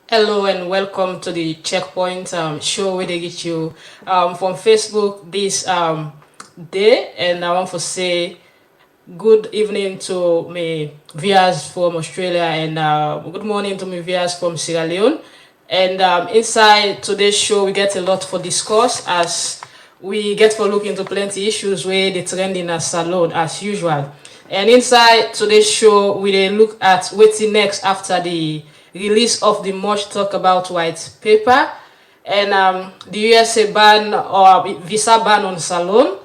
Hello and welcome to the Checkpoint show where they get you from Facebook this day. And I want to say good evening to my viewers from Australia and good morning to my viewers from Sierra Leone. And inside today's show, we get a lot for discuss as we get for look into plenty issues where they trend in a salon as usual. And inside today's show, we dey look at waiting next after the release of the much talk about white paper and the USA ban or visa ban on Salone.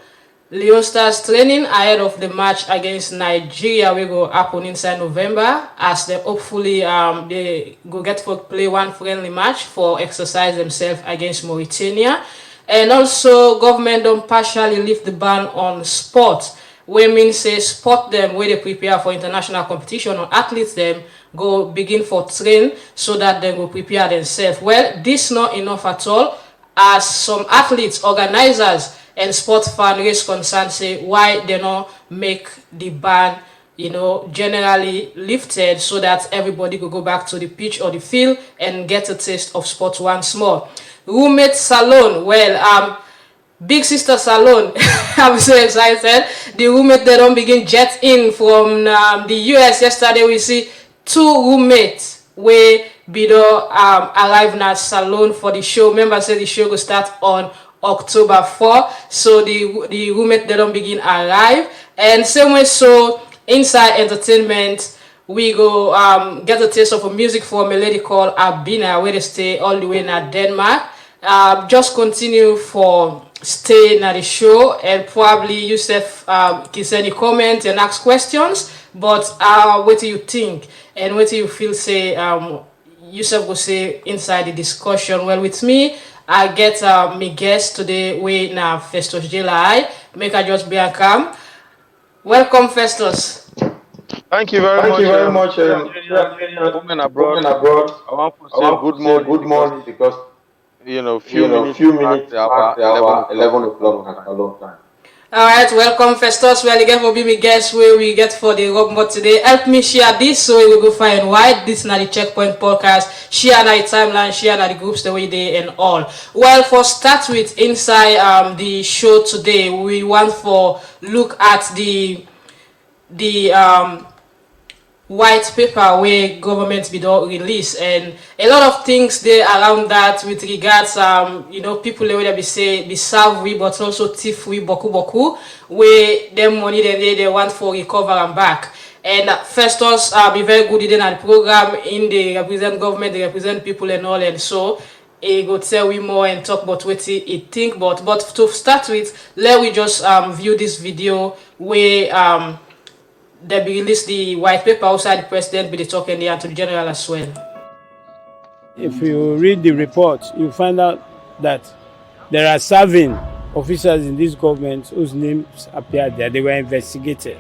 Leone Stars training ahead of the match against Nigeria will go happen inside November as they hopefully they go get for play one friendly match for exercise themselves against Mauritania. And also government don't partially lift the ban on sport wey mean say sport them where they prepare for international competition or athletes them go begin for train so that they go prepare themselves. Well, this not enough at all as some athletes, organizers and sport fan raise concern say why they not make the ban generally lifted so that everybody could go back to the pitch or the field and get a taste of sport once more. Roommate Salone, well, Big Sister Salone, I'm so excited. The roommate they don't begin jet in from the US yesterday. We see two roommates where Bido arrive na Salone for the show. Remember, say the show will start on October 4. So the roommate they don't begin arrive. And same way, so inside entertainment, we go get a taste of a music from a lady called Abina, where they stay all the way in Denmark. Just continue for stay at the show and probably Yusuf can send a comment and ask questions. But what do you think and what do you feel say Yusuf will say inside the discussion? Well, with me, I get my guest today we now Festus July. Make I just be a calm. Welcome, Festus. Thank you very Thank much. you very much. Women abroad. I want to say good morning because few minutes past past our 11 o'clock 11 Salone o'clock time. Salone time. All right, welcome, Festus. Well, again for being my guest where we get for the robot today. Help me share this so we will go find why this is not the Checkpoint podcast. Share the timeline, share the groups the way they and all. Well, for start with inside the show today, we want for look at the white paper where government be don't release and a lot of things there around that with regards people where they be say be serve we but also thief we boku where them money they want for recover and back. And Festus be very good in the program in the represent government, they represent people and all, and so he go tell we more and talk about what he think. But to start with, let we just view this video where they be release the white paper outside the president be the talking the Attorney General as well. If you read the report, you find out that there are 7 officers in this government whose names appeared there. They were investigated.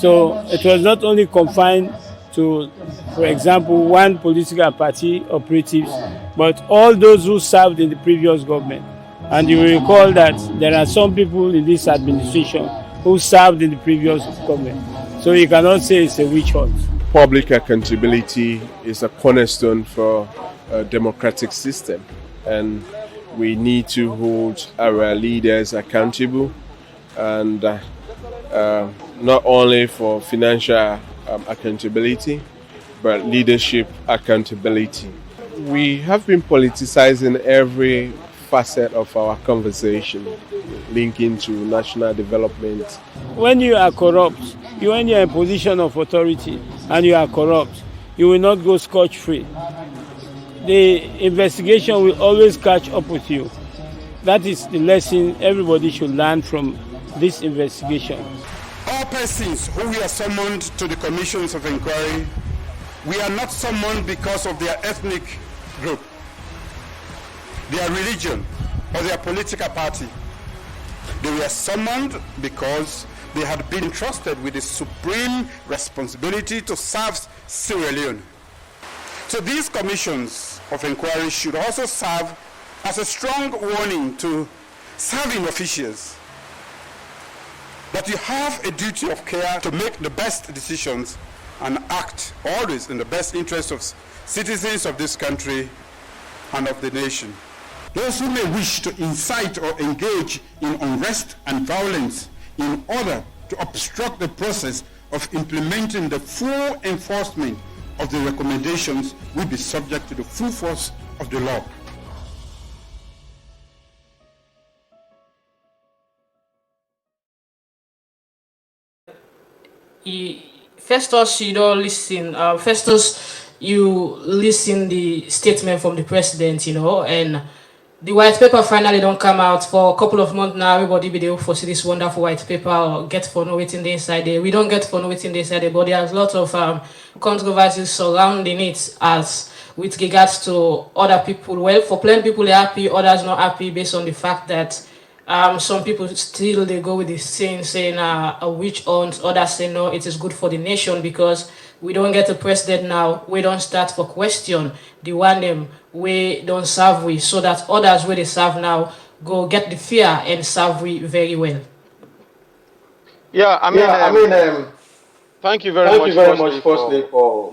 So it was not only confined to, for example, one political party operatives, but all those who served in the previous government. And you will recall that there are some people in this administration who served in the previous government. So you cannot say it's a witch hunt. Public accountability is a cornerstone for a democratic system, and we need to hold our leaders accountable, and not only for financial accountability, but leadership accountability. We have been politicizing every facet of our conversation, linking to national development. When you are corrupt, when you are in a position of authority and you are corrupt, you will not go scotch-free. The investigation will always catch up with you. That is the lesson everybody should learn from this investigation. All persons who we are summoned to the commissions of inquiry, we are not summoned because of their ethnic group, their religion, or their political party. They were summoned because they had been entrusted with the supreme responsibility to serve Sierra Leone. So these commissions of inquiry should also serve as a strong warning to serving officials that you have a duty of care to make the best decisions and act always in the best interest of citizens of this country and of the nation. Those who may wish to incite or engage in unrest and violence in order to obstruct the process of implementing the full enforcement of the recommendations will be subject to the full force of the law. Festus, you don't listen. Festus, you listen the statement from the president, and the white paper finally don't come out for a couple of months now. Everybody be there for see this wonderful white paper or get for know what's in the inside there. We don't get for know what's in the inside there, but there's a lot of controversies surrounding it as with regards to other people. Well, for plenty people they're happy, others not happy based on the fact that some people still they go with this saying a witch hunt. Others say no, it is good for the nation because we don't get a president now. We don't start for question the one them we don't serve we so that others where they serve now go get the fear and serve we very well. Yeah, I mean, thank you very much, firstly, for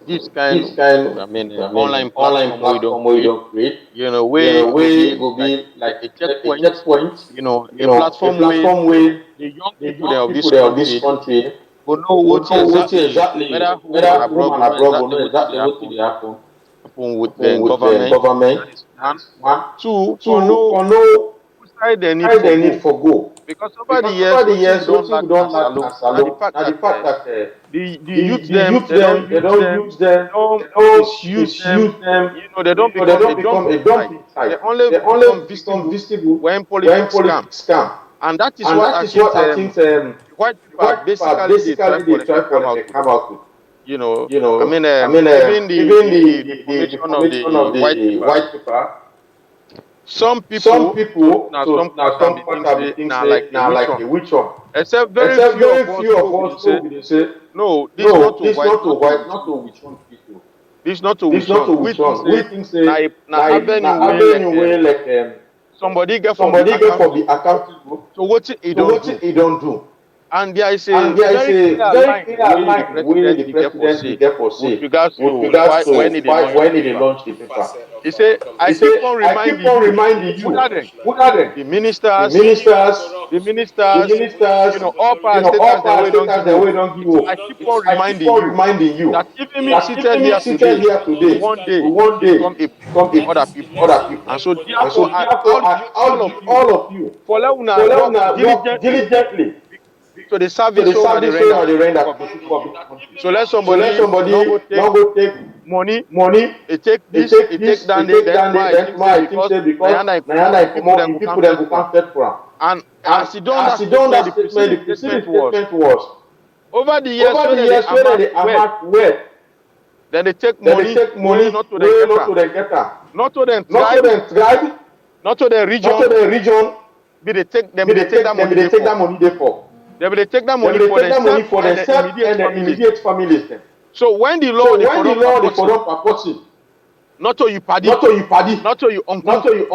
this kind. Online platform we don't create. We will be like a checkpoint. A platform where the young people of this country will know what exactly whether home and abroad will know exactly what will happen with the government. That is one. Two, for know which side they need for go. Because over the years, what we don't lack in Salone, and the fact that the youth them, they don't use them, they don't misuse them, they don't become a dumping site. They only become visible when politics scam. And that is what I think white people basically they try for come out with. Even the information of the white paper. Some people now some point now like a witch hunt. Except very few of us who say no, this not to witch hunt people. This not to witch hunt. We think say na avenue way like somebody get for be accountable. So what he don't do. And there is a very clear line where the president get for say with regards to when he launched the paper. He said, I keep on reminding you, who are they? The ministers, all parastatals that we don't give up. I keep on reminding you that even me seated here today, one day become other people. And so therefore, all of you, follow diligently to the service of the rain. So let somebody not go take money, it take this, it take down there, then why I think say because people that will come fed for him. And as he done that statement, the statement was over the years when they amass wealth, then they take money not to the getter, not to them tribe, not to the region, but they take that money there for. They will take that money for themselves and the immediate families. So when the law they corrupt a person, not to you paddy, not to you uncle, not to you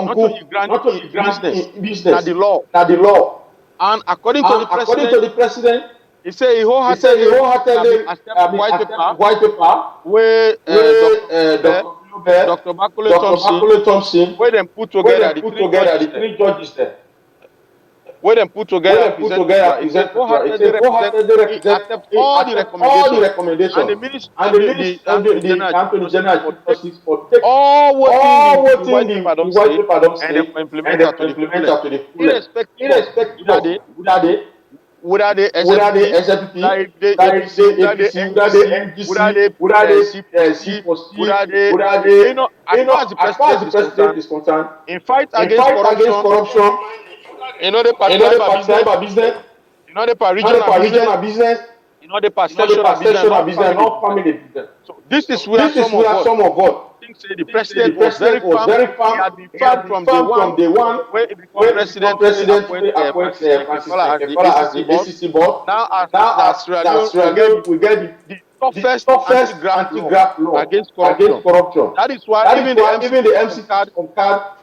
grand business, not the law. And according to the president, he said he wholeheartedly accept white paper where Dr. Bakule Thompson, where them put together the three judges there. Where them put together, he accept all the recommendations, and the minister, the Attorney General, all what in the white paper don't say, and they implement that to the irrespective would are they SFP, would are they as far as the president is concerned, in fight against corruption. The part business, the part regional business, the part sectional business, not family business. So this is where some of us think say the president was very firm. He had been firm from day one where he became president appoints ACC board. Now as Sierra Leone, we get the toughest anti-graft law against corruption. That is why even the MC card,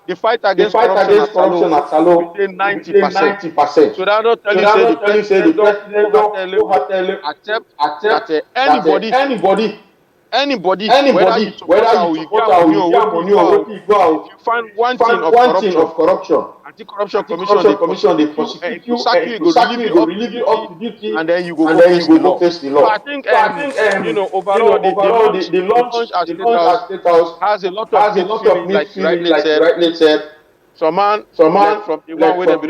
the fight against corruption at Salone within 90%. So that not telling say the president don't accept that anybody Anybody, whether you support or you get money or what you go, if you find one thing of corruption, anti-corruption commission they prosecute you, and if you sack you, it go relieve you up to duty, and then you go face the law. So I think overall the launch at State House has a lot of mixed feelings, like you rightly said. Some man like from the one where they be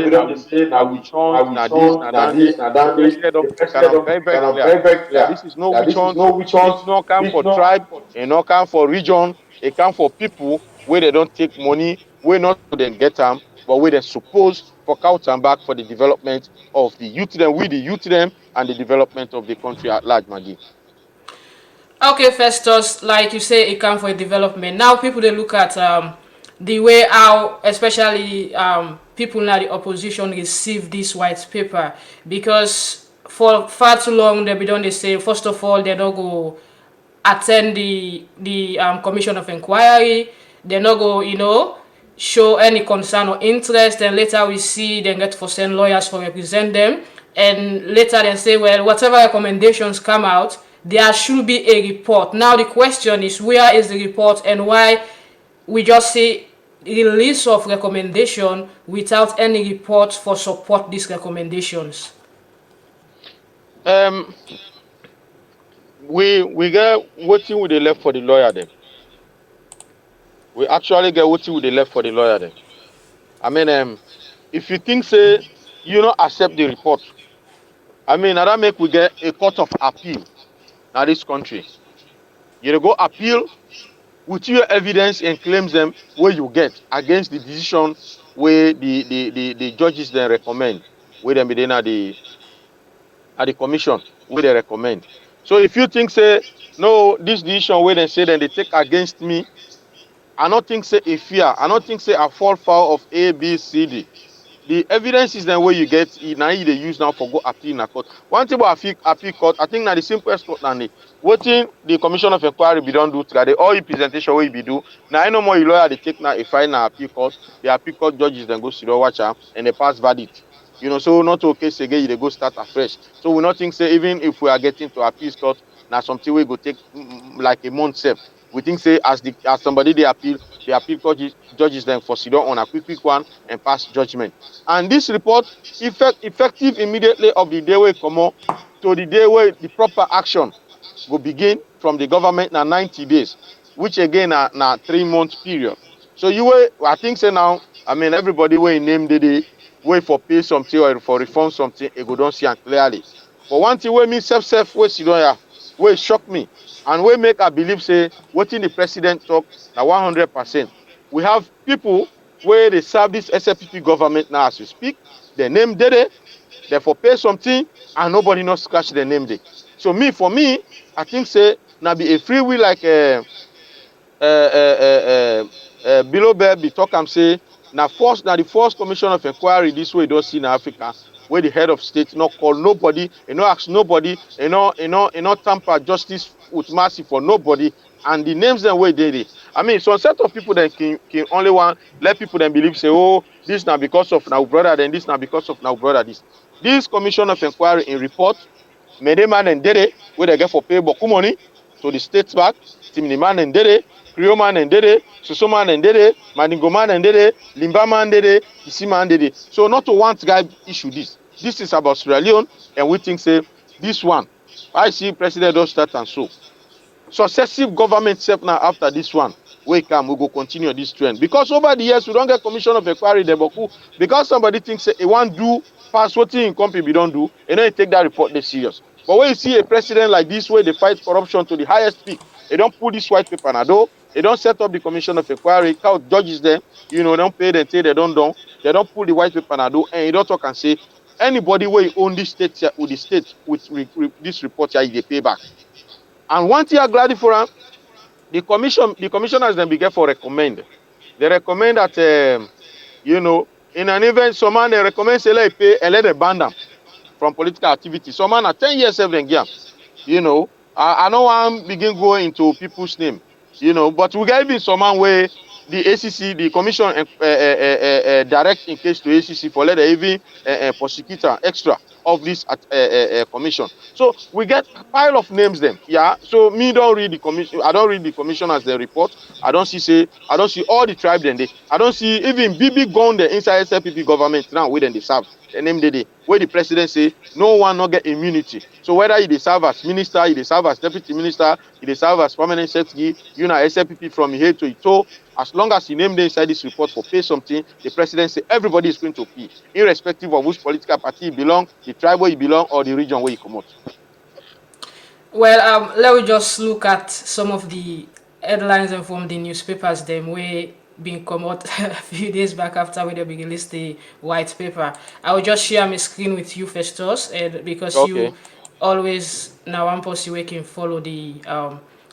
done they say now witch hunt, now this, now that day. The president don't make am very, very clear that this is no witch hunt. This no come for tribe, and no come for region. It come for people where they don't take money, where not then get them, but where they suppose for count and back for the development of the youth them, we the youth them, and the development of the country at large, Maggie. Okay, Festus, like you say, it comes for development. Now people they look at the way how, especially people in the opposition receive this white paper, because for far too long they be done. They say first of all they don't go attend the commission of inquiry. They not go show any concern or interest. And later we see they get for send lawyers for represent them. And later they say, well, whatever recommendations come out, there should be a report. Now the question is, where is the report, and why we just see release of recommendation without any report for support these recommendations? We get waiting with the left for the lawyer then. We actually get waiting with the left for the lawyer then. I mean, if you think say you don't accept the report, I mean, that make we get a court of appeal in this country. You go appeal with your evidence and claims them where you get against the decision where the judges then recommend, where them be at the commission where they recommend. So if you think say no, this decision where they say then they take against me, I don't think say a fear, I don't think say I fall foul of A, B, C, D. The evidence is then where you get now they use now for go appeal in a court. One thing about appeal court, I think now the simplest court than waiting the commission of inquiry be don't do together. All the presentation will be do. Now I know more lawyer they take now a final appeal court. The appeal court judges then go sit down watch am and they pass verdict. So not to case again they go start afresh. So we not think say even if we are getting to appeal court, now something we go take like a month self. We think say as somebody they appeal, the appeal court judges them for sit down on a quick one and pass judgment. And this report effective immediately of the day we come on to the day where the proper action will begin from the government now 90 days, which again now 3 month period. So I think say now, I mean everybody will name the day, wait for pay something or for reform something, it go don't see and clearly. But one thing where me self where sit down here, where shock me and where make I believe say what in the president talk now 100%. We have people where they serve this SFPP government now as we speak. Their name Dede, therefore pay something and nobody not scratch their name there. So for me, I think say now be a free will like below bear be talk and say now the first commission of inquiry this way don't see in Africa where the head of state not call nobody, ask nobody, tamper justice with mercy for nobody, and the names then where they. I mean, some set of people that can only want let people then believe say, oh, this now because of now brother, then this now because of now brother. This commission of inquiry in report, Medeman and Dede, where they get for pay boku money to the states back, Timniman and Dede, Krioman and Dede, Susoman and Dede, Madingoman and Dede, Limbaman and Dede, Isiman and Dede. So not to one guy issue this. This is about Sierra Leone, and we think say this one. I see President don't start and so. Successive government step now after this one. We go continue this trend. Because over the years we don't get commission of inquiry the boku. Because somebody thinks say, want do pass what in company we don't do, and then you take that report they serious. But when you see a president like this where they fight corruption to the highest peak, they don't put this white paper na do, they don't set up the commission of inquiry, count judges them, don't pay them, say they don't pull the white paper na do, and you don't talk and say anybody where you own this state here with the state with this report here, they pay back. And one thing I'm glad for them, the commissioners then begin for recommend. They recommend that in an event, some man they recommend say let pay and let them ban them from political activity. Some man at 10 years then game. I know I'm begin going into people's name. But we get even some man where the ACC, the commission direct in case to ACC for let the even prosecutor extra of this commission. So we get a pile of names them. Yeah. So me don't read the commission. I don't read the commissioners the report. I don't see all the tribe then I don't see even BB gone the inside SLPP government now where they serve. The name they where the president say no one not get immunity. So whether they serve as minister, they serve as deputy minister, they serve as permanent secretary, SLPP from here to Ito, as long as you name them inside this report for pay something, the president say everybody is going to pay, irrespective of which political party you belong, the tribe where you belong, or the region where you come out. Well, let me just look at some of the headlines and from the newspapers them way being come out a few days back after we begin list the white paper. I will just share my screen with you, Festus, and because you always now one person we can follow the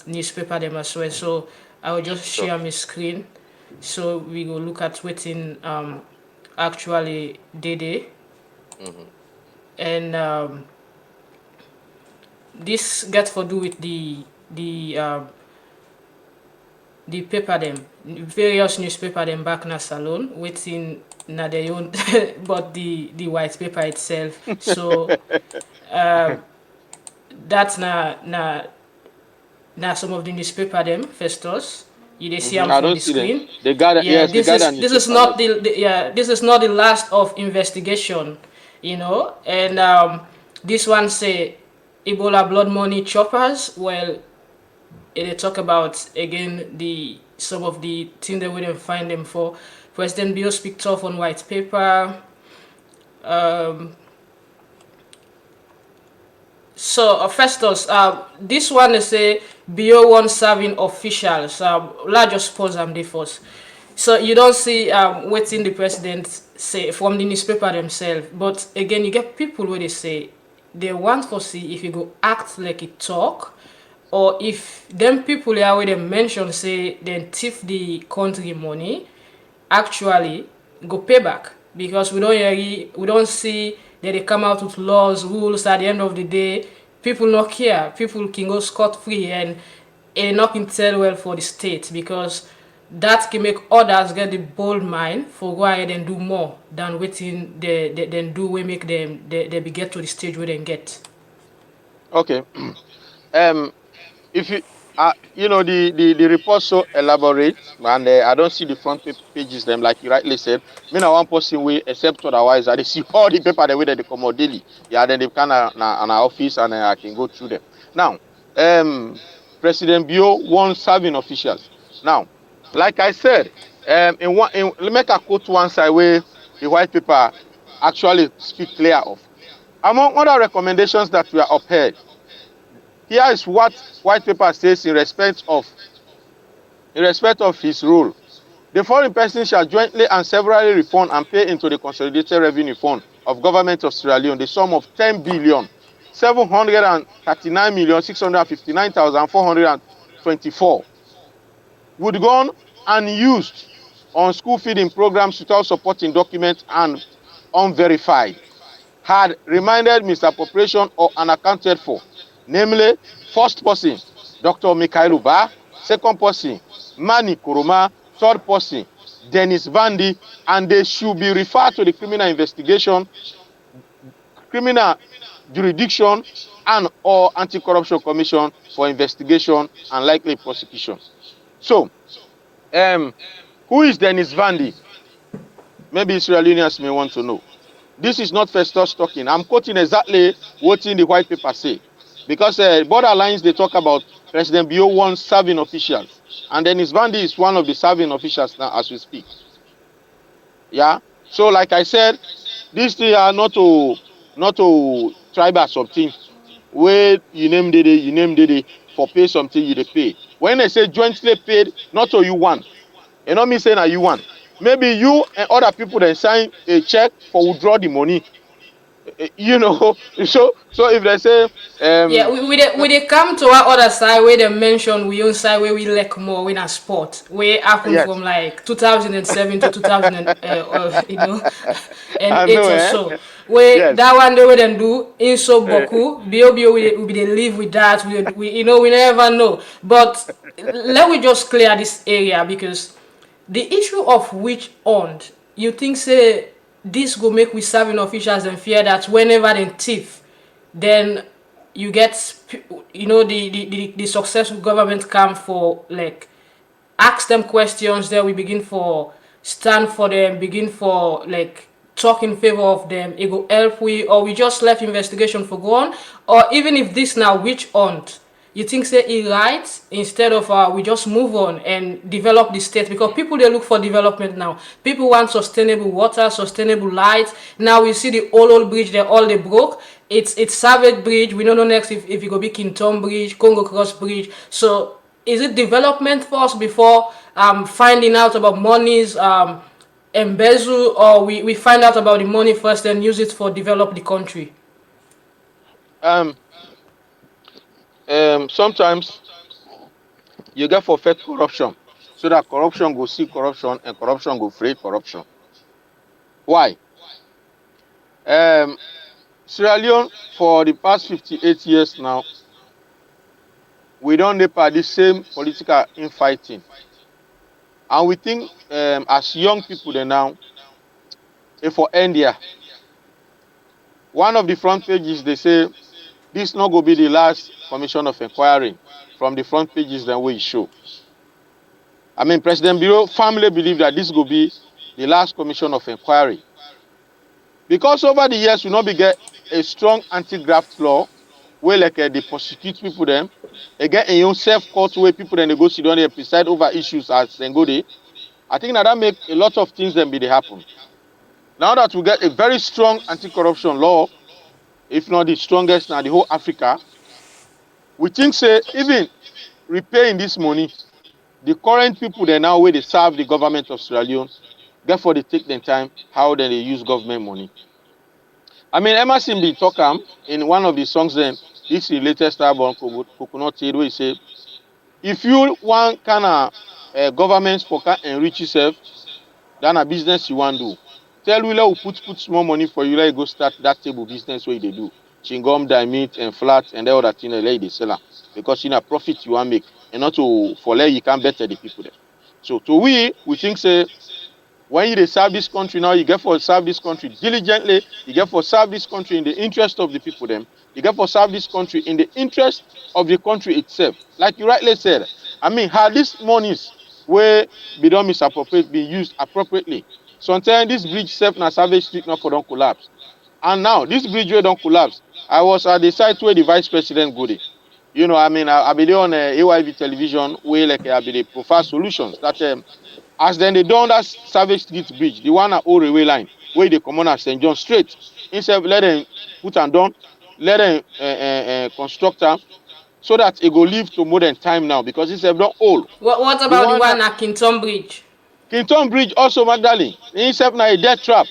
newspaper them as well. So I will just share my screen so we go look at waiting actually day. And this gets to do with the paper them various newspaper them back na Salone waiting na their own but the white paper itself. So that's na some of the newspaper them, Festus. You they see them on the screen. They got this is not this is not the last of investigation, and this one say Ebola blood money choppers. Well, they talk about again some of the things they wouldn't find them for. President Bio speaks off on white paper. So Festus, this one is a Bio one serving officials. Let's just pause them there first. So you don't see waiting the president say from the newspaper themselves, but again you get people where they say they want to see if you go act like it talk, or if them people here where they mention say then thief the country money, actually go pay back, because we don't see that they come out with laws, rules at the end of the day. People not care. People can go scot-free and not can tell well for the state, because that can make others get the bold mind for go ahead and do more than waiting then do we make them they get to the stage where they get. Okay. If you the report so elaborate, and I don't see the front pages them like you rightly said. Me na one person way, except otherwise I see all the paper the way that they come out daily. Yeah, then they can an office and I can go through them. Now, President Bio wants serving officials. Now, like I said, let me make a quote one side where the white paper actually speak clear of. Among other recommendations that were upheld, here is what white paper says in respect of his role. The foreign person shall jointly and severally refund and pay into the Consolidated Revenue Fund of Government of Sierra Leone the sum of 10,739,659,424 would gone unused on school feeding programs without supporting documents and unverified, had reminded misappropriation or unaccounted for. Namely, first person, Dr. Mikhail Uba, second person, Mani Kuruma, third person, Dennis Vandi, and they should be referred to the criminal jurisdiction and or anti-corruption commission for investigation and likely prosecution. So, who is Dennis Vandi? Maybe Sierra Leoneans may want to know. This is not Festus talking. I'm quoting exactly what in the white paper say. Because border lines, they talk about President Bio wants serving officials. And Dennis Vandi is one of the serving officials now as we speak. Yeah. So like I said, these things are not to tribal something. Where you name Dede for pay something you they pay. When they say jointly paid, not to you one. You know me saying that you one. Maybe you and other people then sign a check for withdraw the money. So if they say we they come to our other side where they mention we own side where we like more win a sport where happened from like 2007 to 2000 and 8 or so where that one they would then do in so boku BOBO we they live with that we never know, but let me just clear this area, because the issue of which owned, you think say this go make we serving officials and fear that whenever they thief, then you get, the successful government come for like ask them questions, then we begin for stand for them, begin for like talk in favor of them. It go help we, or we just left investigation for go on, or even if this now witch hunt, you think say it right, instead of we just move on and develop the state, because people they look for development now. People want sustainable water, sustainable light. Now we see the old bridge, they all they broke. It's Savage Bridge. We don't know next if it go be Kintom Bridge, Congo Cross Bridge. So is it development first before finding out about monies embezzle, or we find out about the money first and use it for develop the country? Sometimes you get for fed corruption, so that corruption go see corruption and corruption go free corruption. Why? Sierra Leone for the past 58 years now, we don't NEPA the same political infighting. And we think as young people they now, if for India, one of the front pages they say this not going to be the last commission of inquiry from the front pages that we show. I mean, President Bureau firmly believe that this will be the last commission of inquiry. Because over the years, we not be get a strong anti-graft law where like they prosecute people them. Again, a own self-court where people then they go sit down there preside over issues as they go there. I think that make a lot of things then be they happen. Now that we get a very strong anti-corruption law, if not the strongest in the whole Africa, we think say even repaying this money, the current people they now where they serve the government of Sierra Leone, therefore they take their time how then they use government money. I mean, Emerson be talking in one of the songs then, this is the latest album, Coconut Tea, where he say, if you want kind of government for can enrich yourself, then a business you want to do. Tell Willa who put small money for you, let go start that table business where they do. Chingom, meat and flat and the other thing they sell. Because in a profit you want make and not to for let you can better the people there. So to we think say when you serve this country now, you get for serve this country diligently, you get for serve this country in the interest of the people them, you get for serve this country in the interest of the country itself. Like you rightly said, I mean, how these monies where be done misappropriate be used appropriately. Sometimes this bridge self na Savage Street not for don't collapse. And now this bridge where don't collapse. I was at the site where the vice president go there. You know, I mean, I be there on AYV television where like I be the profile solutions that as then they done that Savage Street Bridge, the one at Old Railway Line, where they come on at St. John Straight. Instead, let them put and done, let them construct them so that it go live to modern time now because it's not old. What about the one at Kintom Bridge? Kintom Bridge also, Magdalene. Instead, now a death trap.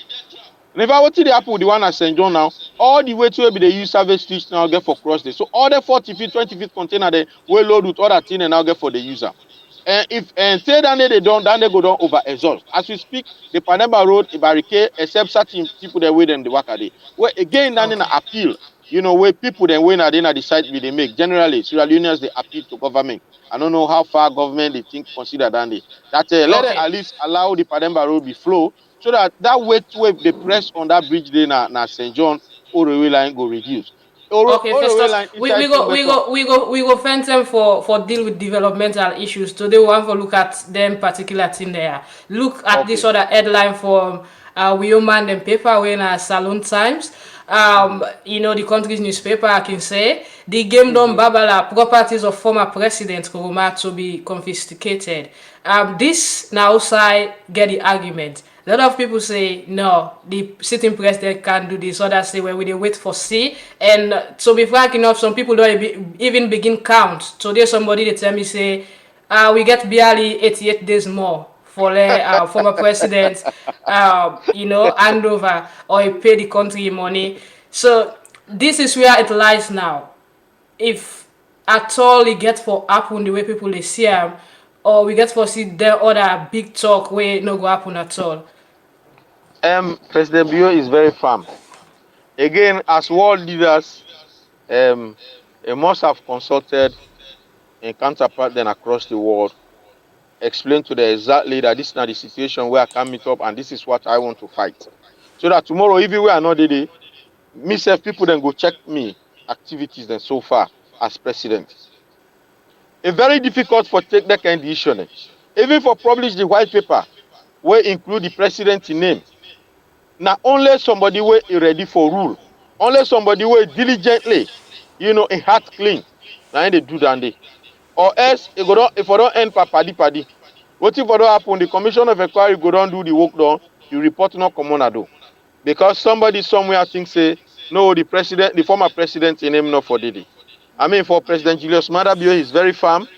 Never what did happen with the one at St. John now? All the way to where they use Savage Street now get for cross day. So all the 40 feet, 20 feet container they will load with all that thing and now get for the user. And if say down there they don't, then they go down over exhaust. As we speak, the Panama Road, a barricade, except certain people that wait them the work a day. Where again, then in appeal, you know, where people then when they decide they make. Generally, Sierra Leoneans they appeal to government. I don't know how far government they think consider that they let them at least allow the Panama Road be flow so that weight wave they press on that bridge there na St. John or railway line go reduce. Okay, first we go fence them for deal with developmental issues. Today we want to look at them particular thing there. Look at this other headline from Woman and paper when Salone Times. You know, the country's newspaper, I can say the game done Babala properties of former president Kuruma to be confiscated. This now side get the argument. A lot of people say no, the sitting president can't do this. Others say well, we wait for see. And so be frank enough, some people don't even begin count. Today somebody they tell me say we get barely 88 days more for former president you know, hand over or he pay the country money. So this is where it lies now. If at all it get for happen the way people they see them, or we get for see the other big talk where no go happen at all. President Bio is very firm. Again, as world leaders, they must have consulted a counterpart then across the world, explain to them exactly that this is not the situation where I can meet up and this is what I want to fight. So that tomorrow, if we are not there, me self people then go check me activities then so far as president. It's very difficult for take that kind of decision. Even for publish the white paper, where include the president in name. Now only somebody where ready for rule. Only somebody where diligently, a heart clean. Now they do that day. Or else it go down, if I don't end pa paddy paddy. What if I don't happen? The commission of inquiry go down do the work done, you report not common ado. Because somebody somewhere thinks say no, the former president in name not for Didi. I mean for President Julius Madabio, he's very firm.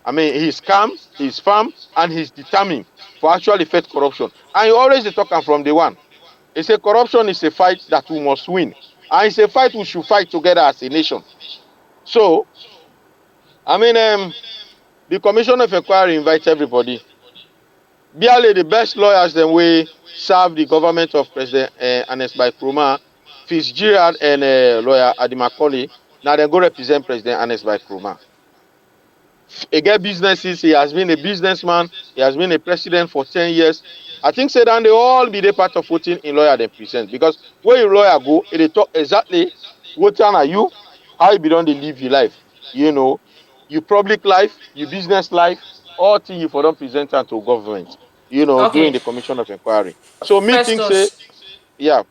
I mean he's calm, he's firm, and he's determined for actually fight corruption. And he always talk from the one. He say corruption is a fight that we must win. And it's a fight we should fight together as a nation. So, I mean, the Commission of Inquiry invites everybody. Barely the best lawyers then we serve the government of President Ernest Bai Krumah, Fitzgerald and lawyer Adi Macaulay. Now they go represent President Ernest Bai Krumah. He get businesses, he has been a businessman, he has been a president for 10 years. I think say that they all be the part of voting in lawyer they present. Because where your lawyer go, they talk exactly what are you, how you be done they live your life. Your public life, your business life, all things you for don't present to government, during Okay. the commission of inquiry. So me think say, Festus, yeah.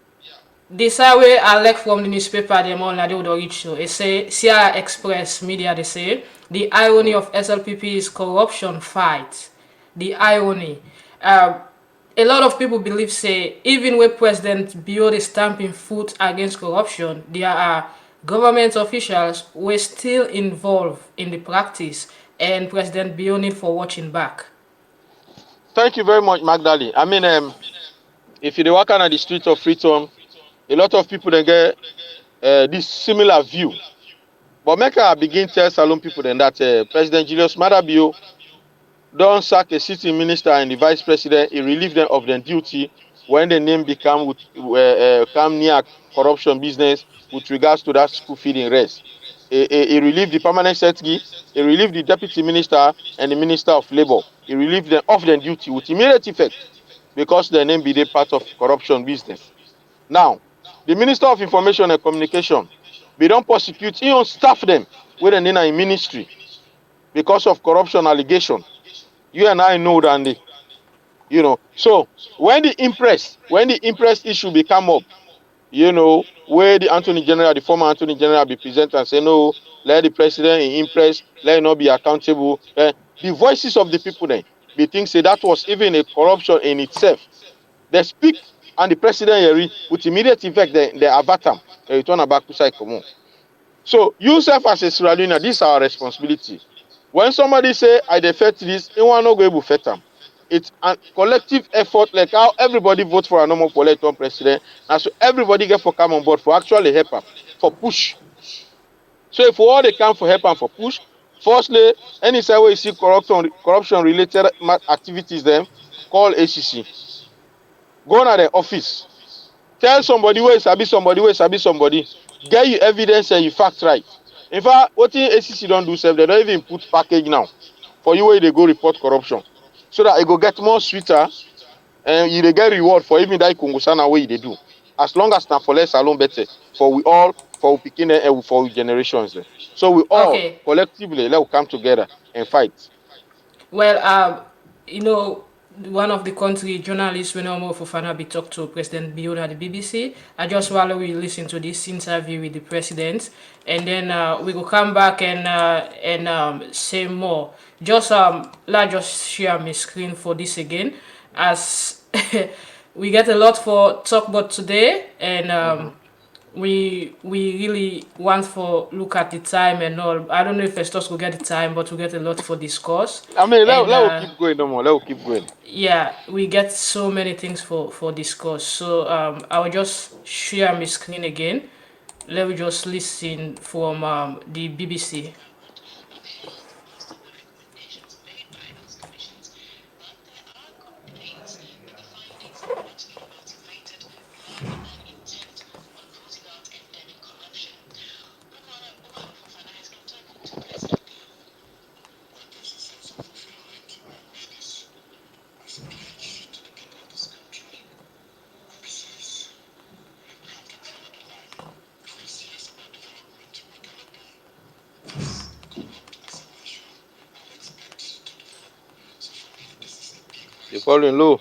this way I like from the newspaper them all na they would reach so. It say Sierra Express Media they say the irony of SLPP is corruption fight. The irony. A lot of people believe say even when President Bio is stamping foot against corruption, there are government officials were still involved in the practice and President Bio need for watching back. Thank you very much, Magdalene. I mean, if you walk on the streets of Freetown, a lot of people then get this similar view. But make I begin tell Salone people then that President Julius Madabio don't sack a sitting minister and the vice president. He relieved them of their duty when the name come near corruption business with regards to that school feeding rest. He relieved the permanent secretary, he relieved the deputy minister and the minister of labor. He relieved them of their duty with immediate effect because their name be the part of corruption business. Now, the Minister of Information and Communication, we don't prosecute, he don't staff them with an in ministry because of corruption allegation. You and I know that they, So when the impress issue become up, where the former Attorney General be present and say no, let the president impress, let him not be accountable. The voices of the people then, they think say that was even a corruption in itself. They speak and the president with immediate effect they avert them, they return back to Saikomo. So you self as a Sierra Leone, this is our responsibility. When somebody say I defect this, you want not go able to fet them. It's a collective effort, like how everybody vote for a normal political president, and so everybody get for come on board for actually help them, for push. So if all they can for help and for push, firstly, any side where you see corruption related activities, them call ACC. Go to the office. Tell somebody where sabi somebody. Get you evidence and you fact right. In fact, what the ACC don't do self, they don't even put package now for you where they go report corruption. So that it go get more sweeter and you get reward for even that Kongosana way they do. As long as not for less alone better. For we all, for we picking and for generations. So we all Okay. collectively let us come together and fight. Well, one of the country journalists when I'm for Fana be talked to President Bill at the BBC. I just while we listen to this interview with the president, and then we will come back and say more. Just let's just share my screen for this again, as we get a lot for talk about today, and we really want for look at the time and all. I don't know if Festus will get the time, but we get a lot for discuss. I mean, And let keep going no more. Let keep going. yeah, we get so many things for discuss. So I will just share my screen again. Let me just listen from the BBC. You're falling low.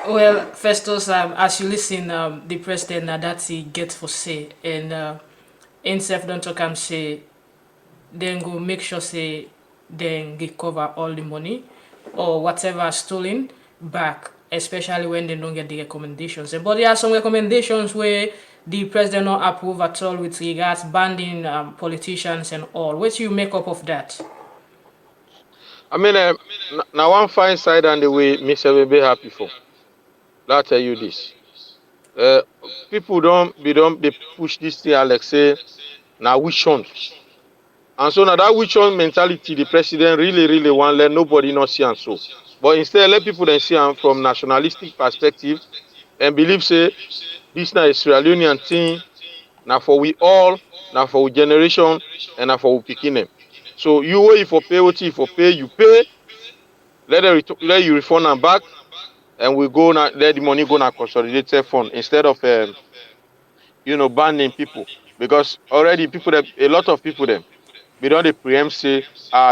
Well, Festus, as you listen, the president that he get for say, and himself don't talk and say, then go make sure say, then recover all the money or whatever stolen back, especially when they don't get the recommendations. But there are some recommendations where the president not approve at all with regards banning politicians and all. What do you make up of that? I mean, now one fine side and the way Mr. will be happy for. I'll tell you this. uh, people they push this thing, Alex, say now which one. And so now that which one mentality the president really want let nobody not see and so. But instead let people then see am from nationalistic perspective and believe say this now is Sierra Leonean thing, now for we all, now for we generation, and now for we picking them. So you wey for pay what you for pay, you pay, let you refund them back, and we go now let the money go now consolidated fund instead of banning people. Because already people that a lot of people them we don dey preempt say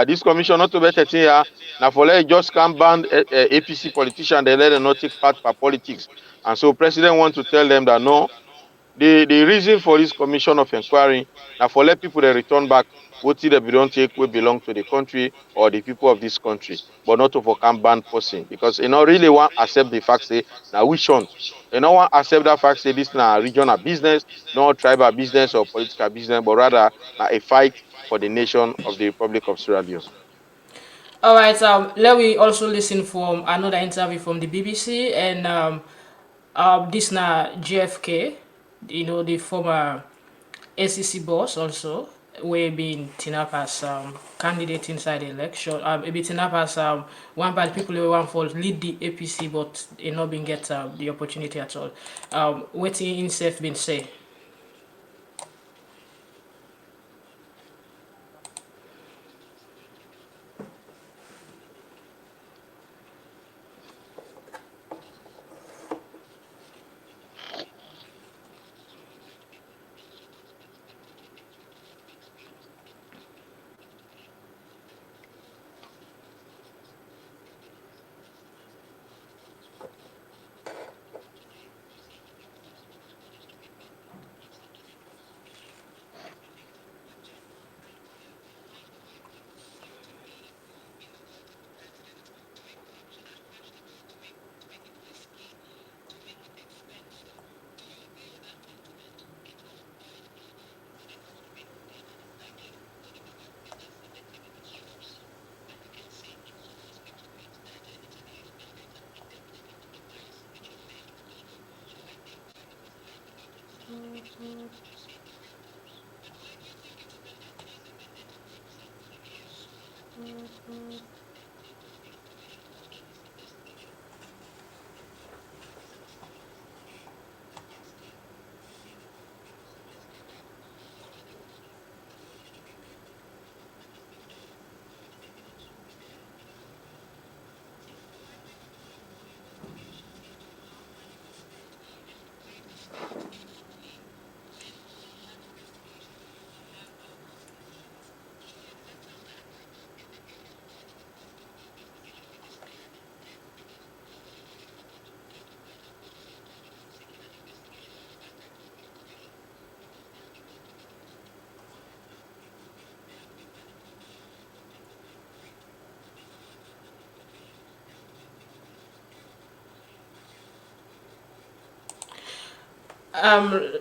this commission not to be 13 year na for let just can ban APC politician they let them not take part for politics. And so president want to tell them that no, the reason for this commission of inquiry now for let people they return back what they don't take will belong to the country or the people of this country, but not to for can ban person because you know really want accept the fact say now which one you know want accept that fact say this now regional business, not tribal business or political business, but rather now a fight for the nation of the Republic of Sierra Leone. All right. Let we also listen from another interview from the BBC, and this now GFK, the former ACC boss also, we been Tinap as candidate inside the election. Maybe Tinap as one by the people who want for lead the APC, but he not been get the opportunity at all. Waiting himself been say.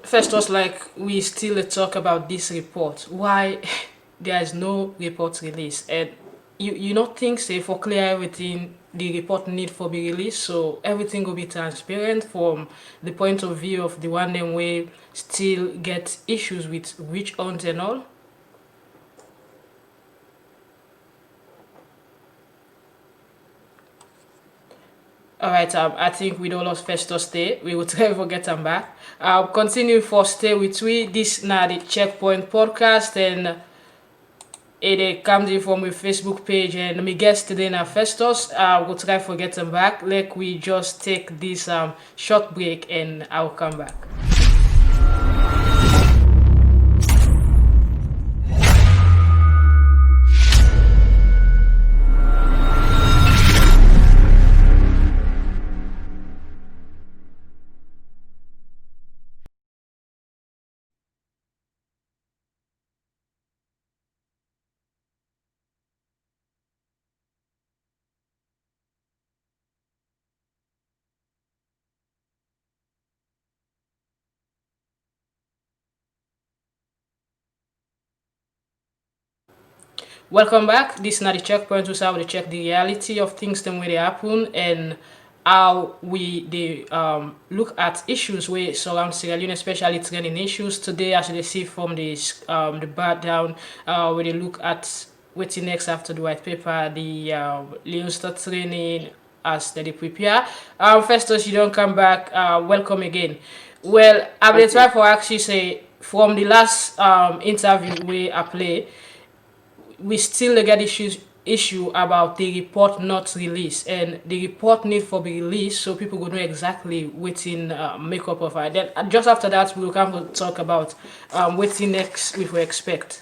First was like we still talk about this report. Why there is no report released, and you not think say for clear everything the report need for be released, so everything will be transparent from the point of view of the one them way still get issues with witch hunt and all. All right, I think we don't lost first to stay. We will try to get them back. Continue for stay with we. This now the Checkpoint podcast, and it comes in from my Facebook page, and my guest today now Festus. We'll try to get them back. Like we just take this short break, and I'll come back. Welcome back. This is not the checkpoint. We have to check the reality of things the way they happen, and how they look at issues where surround Sierra Leone, especially trending issues today, as they see from the bar down, where they look at what's next after the white paper, the Leone Stars training as they prepare. Festus, you don't come back. Welcome again. Well, I will try for actually say from the last interview we I play, we still get issue about the report not released, and the report need for be released so people go know exactly what's in makeup of it. Then just after that we'll come to talk about what's in next we will expect.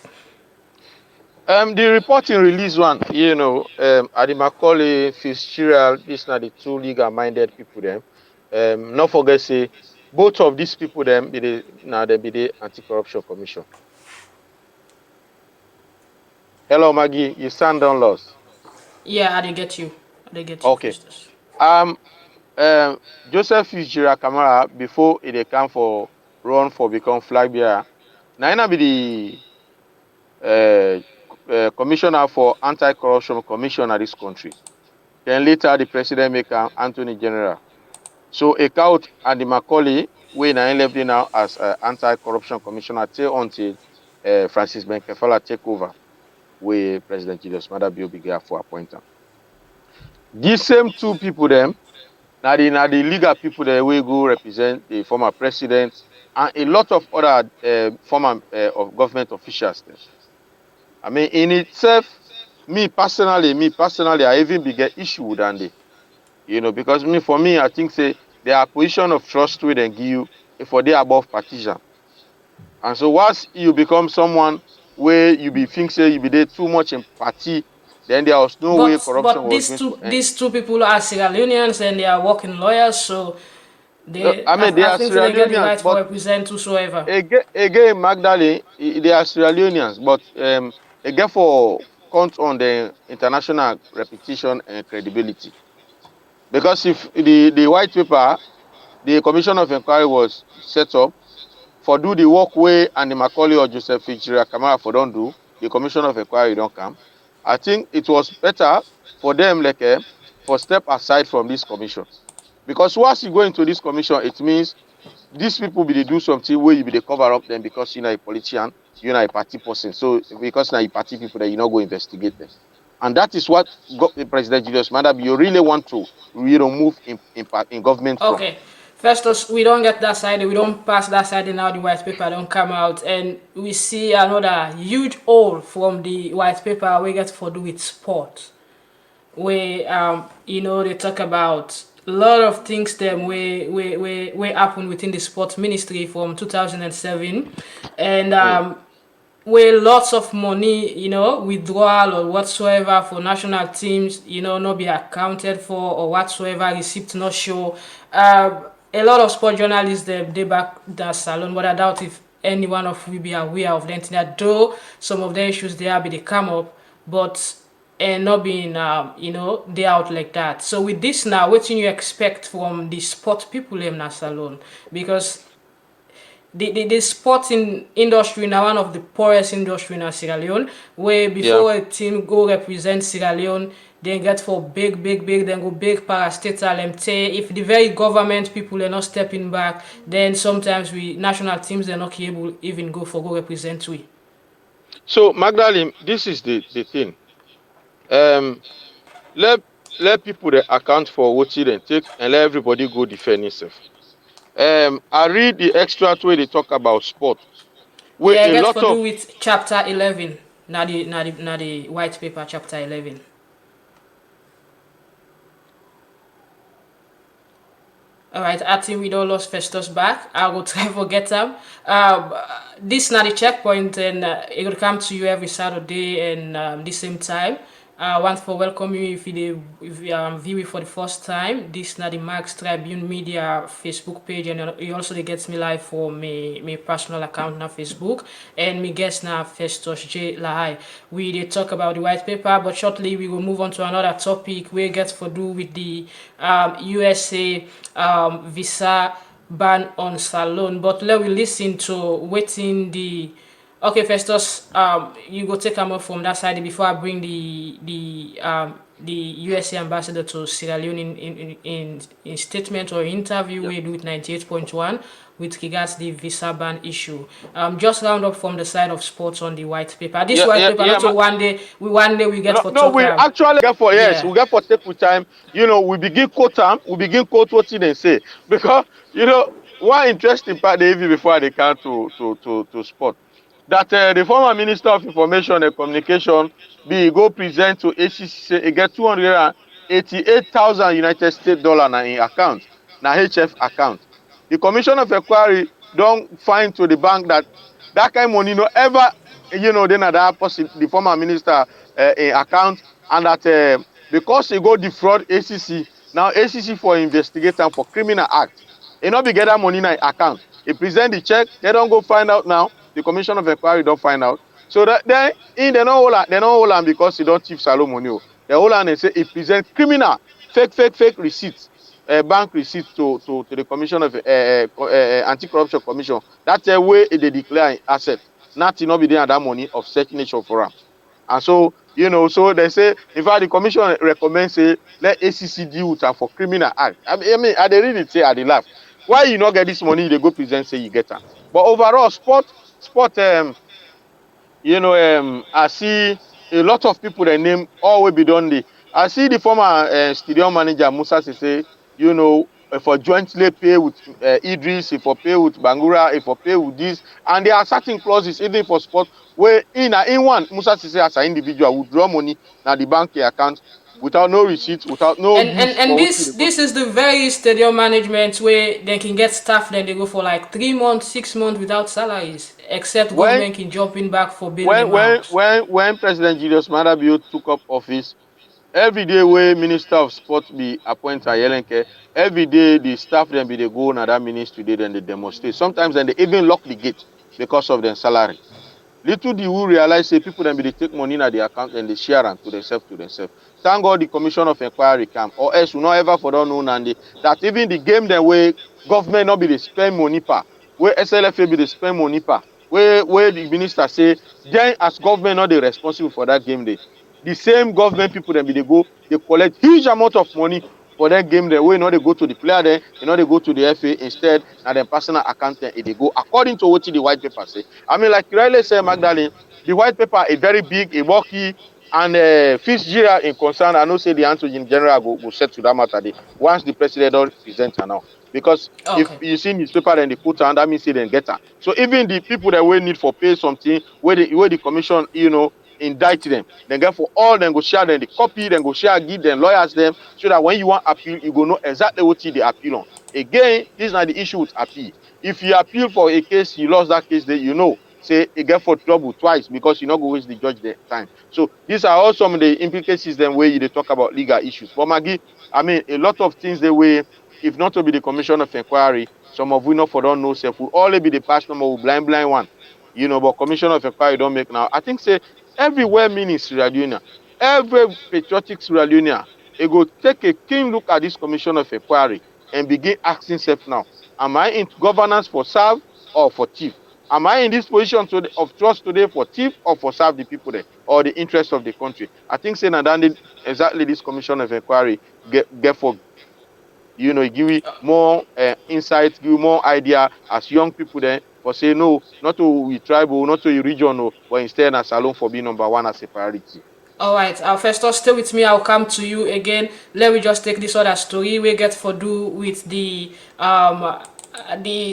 The reporting release one, Adi Macaulay, Fitzgerald, these are the two legal-minded people them. Not forget say both of these people them be the Anti-Corruption Commission. Hello Maggie, you sound down lost. Yeah, I didn't get you. Okay. Joseph Fitzgerald Kamara before they come for run for become flag bearer. Now be the commissioner for anti-corruption commission of this country. Then later the president make Anthony General. So a count and the Macaulay we now left now as anti-corruption commissioner until Francis Benkefala take over with President Julius Maada Bio Bigger for appointment. These same two people them now the legal people that will go represent the former president and a lot of other former of government officials. Them. I mean, in itself, me personally, I even bigger issue than they, because for me, I think say there are position of trust with and give you for they above partisan. And so once you become someone where you be think say you be there too much in party, then there was no way corruption was going to end. These two people are Sierra Leoneans and they are working lawyers, so they they are think Sierra they get the right Leoneans, to represent whosoever. Again, Magdalene, they are Sierra Leoneans, but again for count on the international reputation and credibility. Because if the white paper, the commission of inquiry was set up for do the work way and the Macaulay or Joseph Fitzgerald Kamara for don't do, the commission of inquiry don't come. I think it was better for them for step aside from this commission. Because once you go into this commission, it means these people be they do something where you be they cover up them because you're not a politician, you're not a party person. So because now you party people that you not go investigate them. And that is what President Julius Maada Bio really want to move in government. Okay. First, we don't get that side, we don't pass that side, and now the white paper don't come out, and we see another huge hole from the white paper we get for do with sport. Where they talk about a lot of things them we happen within the sports ministry from 2007, and where lots of money, withdrawal or whatsoever for national teams, not be accounted for or whatsoever, receipt not show. A lot of sport journalists they back that salon, but I doubt if any one of we be aware of them. That though some of the issues there be they come up, but and not being they out like that. So with this now, what can you expect from the sport people in that salon? Because the sporting industry now one of the poorest industry in Sierra Leone, where before a team go represent Sierra Leone, then get for big, then go big parastatal MT. If the very government people are not stepping back, then sometimes we national teams they're not able even go represent we. So Magdalene, this is the thing. Let people that account for what they take and let everybody go defend itself. I read the extract where they talk about sport. Yeah, it got to do with chapter 11, not the white paper, chapter 11. All right, I think we don't lost Festus back. I will try to get them. This is not the checkpoint, and it will come to you every Saturday and the same time. I want to welcome you if you view it for the first time. This is not the Max Tribune Media Facebook page, and you also get me live for my personal account on Facebook, and me guest now Festus J. Lahai. We did talk about the white paper, but shortly we will move on to another topic we get for do with the USA visa ban on Salone. But let we listen to waiting the. Okay, Festus, you go take them off from that side before I bring the the USA ambassador to Sierra Leone in statement or interview we do with 98.1 with regards the visa ban issue. Just round up from the side of sports on the white paper. This white paper, not one day we get for no, talk. we actually get for Yeah. we get for take with time. We begin quote them, we begin quote what they say because one interesting part they even before they come to sport that the former minister of information and communication be go present to HCC say he get 288,000 United States dollar na in account na HF account. The commission of inquiry don't find to the bank that kind of money no ever then that the former minister in account and that because he go defraud ACC now ACC for investigate am for criminal act. He not be get that money in account. He present the check. They don't go find out now. The commission of inquiry don't find out. So that then they don't hold on because he don't thief Salone money. They hold on and say he present criminal fake receipts, bank receipts to the commission of anti-corruption commission. That's the way they declare asset. Nothing not be there that money of such nature for them. And so, so they say, in fact, the commission recommends say let ACC deal with her for criminal act. I mean, they really say, they laugh. Why you not get this money? They go present say you get her. But overall, sport, I see a lot of people they name all will be done there. I see the former stadium manager Musa say, for jointly pay with Idris, if for pay with Bangura, if for pay with this, and there are certain clauses even for sport where in one Musa say as an individual would draw money now the bank account without no receipts, without no and this is the very stadium management where they can get staff, then they go for like 3 months, 6 months without salaries, except government can jump in back for building when President Julius Maada Bio took up office, every day where Minister of Sport be appointed Yelenke, every day the staff then be they go na that ministry then they demonstrate. Sometimes then they even lock the gate because of their salary. Little do you realize say people then be they take money in the account and they share them to themselves. Thank God the commission of inquiry come, or else we not ever for don't know that even the game then where government not be they spend money pa, where SLFA be they spend money pa, where the minister say then as government not they responsible for that game day. The same government people then be they go, they collect huge amount of money for that game there. Where not they go to the player there, they go to the FA instead, and then personal account there they go according to what the white paper say. I mean, like you rightly said, Magdalene, the white paper is very big, a bulky, and Fitzgerald in concern. I know say the answer in general go set to that matter. Once the president don't present her now. Because if you see newspaper and they put her, that means they then get her. So even the people that will need for pay something, where the commission, indict them, then get for all them go share them the copy, then go share, give them lawyers them, so that when you want appeal, you go know exactly what they appeal on. Again, this is not the issue with appeal. If you appeal for a case, you lost that case, then say you get for trouble twice because you not go waste the judge the time. So these are all some of the implications then where they talk about legal issues. But Maggie, I mean, a lot of things the way, if not to be the commission of inquiry, some of we not for don't know self will only be the past number blind one. But commission of inquiry don't make now. I think say everywhere meaning Sierra Leone, every patriotic Sierra Leone, it go take a keen look at this commission of inquiry and begin asking self now, am I in governance for serve or for thief? Am I in this position of trust today for thief or for serve the people there or the interest of the country? I think saying that exactly this commission of inquiry get for give you more insight, give you more idea as young people then for say no, not to be tribal, not to be regional, but instead as Salone for being number one as a priority. All right, Festus, stay with me. I'll come to you again. Let me just take this other story we get for do with the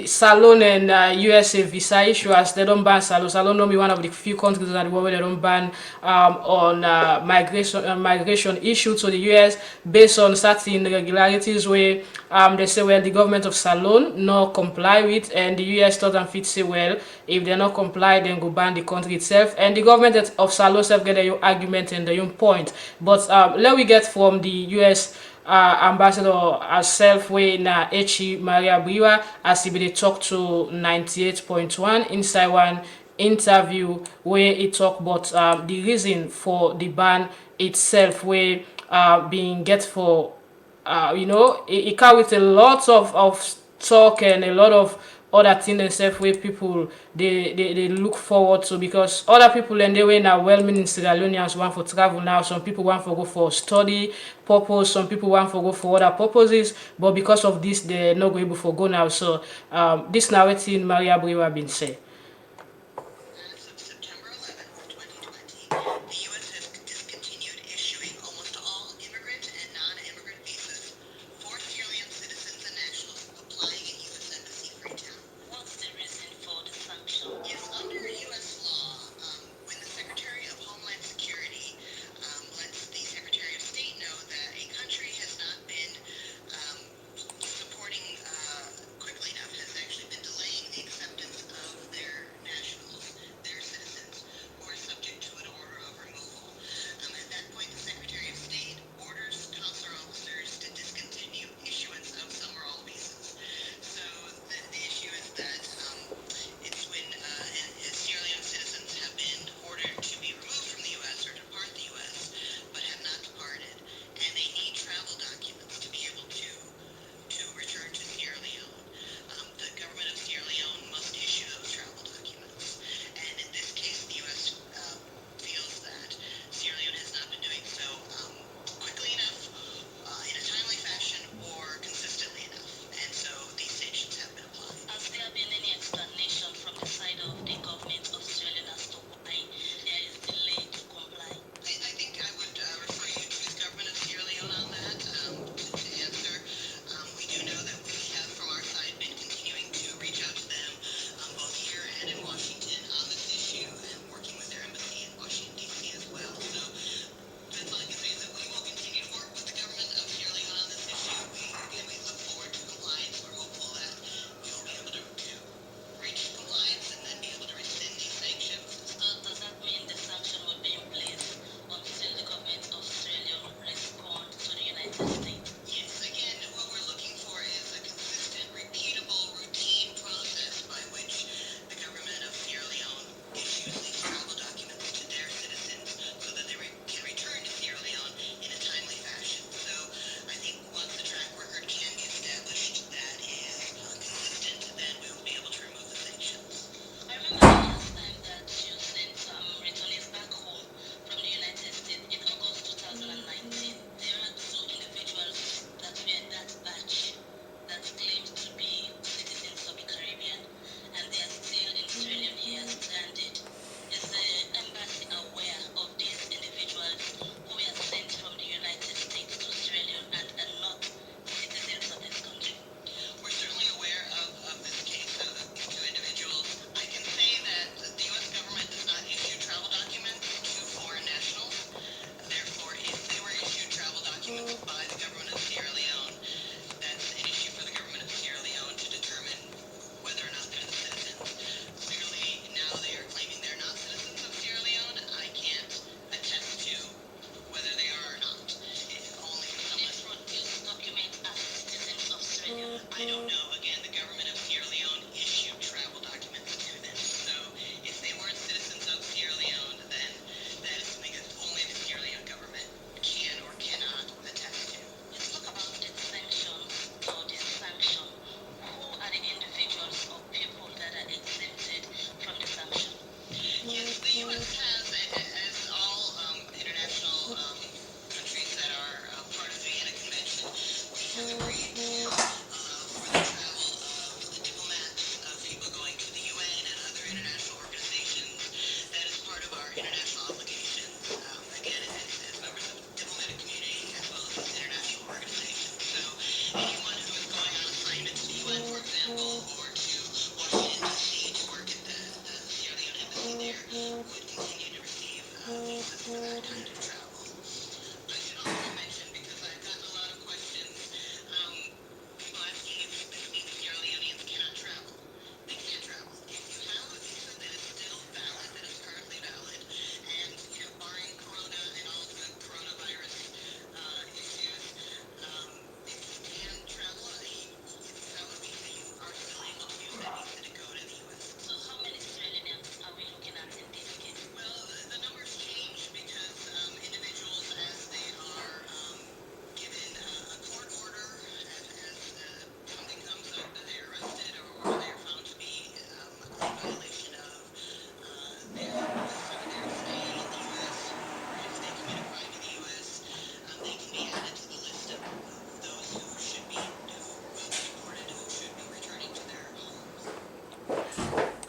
Salone and USA visa issue, as they don't ban Salone. Salone don't be one of the few countries in the world where they don't ban on migration issue to the US based on certain irregularities where they say, well, the government of Salone not comply with, and the US doesn't fit say, well, if they not comply, then go ban the country itself. And the government of Salone self get their argument and their own point. But let we get from the US ambassador herself way na Echi Maria Briwa as he be talk to 98.1 inside one interview where he talk about the reason for the ban itself where being get for it come with a lot of talk and a lot of other thing themselves where people they look forward to, because other people and they way now well-meaning Sierra Leoneans want for travel now. Some people want to go for study purpose, some people want to go for other purposes, but because of this they're not able to go now. So this narrative Maria Briwa been said.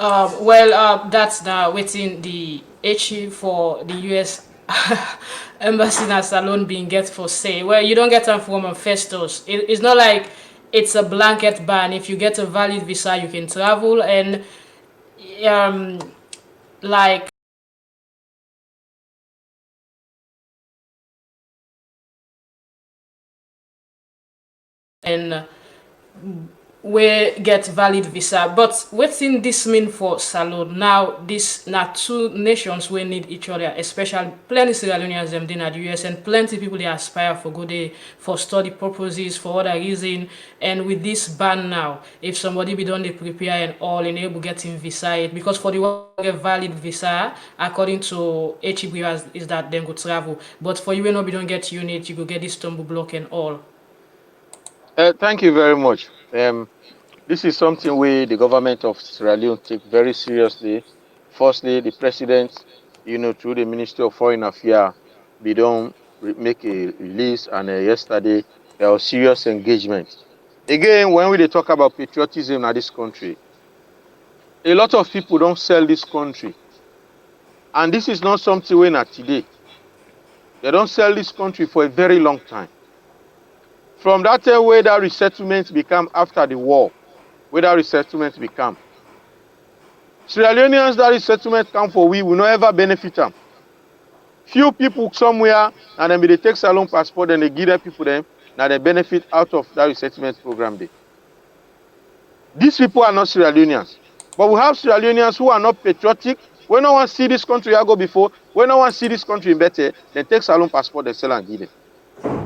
That's the waiting the HE for the US embassy in Salone being get for say. Well, you don't get them from a Festus. It's not like it's a blanket ban. If you get a valid visa, you can travel and um like and we get valid visa. But wetin this mean for Salone now? This na two nations we need each other, especially plenty Sierra Leoneans them dey na the US and plenty people they aspire for go there for study purposes for other reason. And with this ban now, if somebody be done they prepare and all and able getting visa it because for the one get valid visa according to HEB is that them go travel. But for you when no be don't get unit, you go get this stumble block and all. Thank you very much. This is something we, the government of Sierra Leone, take very seriously. Firstly, the president, through the Ministry of Foreign Affairs, we don't make a release, and yesterday there was serious engagement. Again, when we talk about patriotism in this country, a lot of people don't sell this country, and this is not something we not today. They don't sell this country for a very long time. From that time where that resettlement become after the war, where that resettlement become. Sierra Leoneans that resettlement come for we will not ever benefit them. Few people somewhere and then they take Salone passport and they give their people them now they benefit out of that resettlement program day. These people are not Sierra Leoneans. But we have Sierra Leoneans who are not patriotic. When no one see this country I go before, when no one see this country better, they take Salone passport, they sell and give them.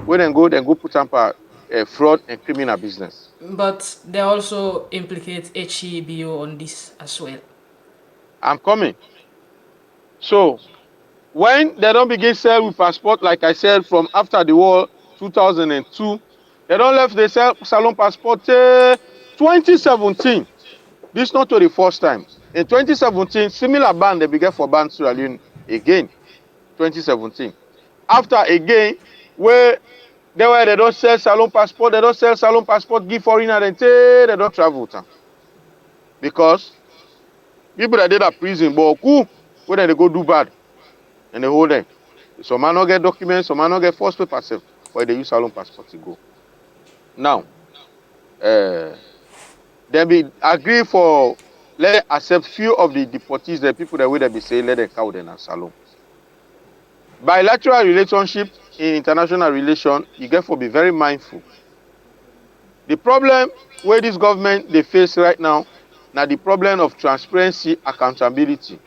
When they go put them for fraud and criminal business. But they also implicate HEBO on this as well. I'm coming. So, when they don't begin sell with passport, like I said, from after the war, 2002, they don't left the Salone passport 2017. This is not the first time. In 2017, similar ban they began for ban Sierra Leone again. 2017. After again, where they don't sell Salone passport, they don't sell Salone passport, give foreigner, they don't travel. Because people that did a prison, but where they go do bad, and they hold them. Some man not get documents, some man not get false papers, but they use Salone passport to go. Now, they be agree for let accept few of the deportees, the people that will be say let them count them as Salone. Bilateral relationship in international relation, you get to be very mindful. The problem where this government they face right now, now the problem of transparency, accountability,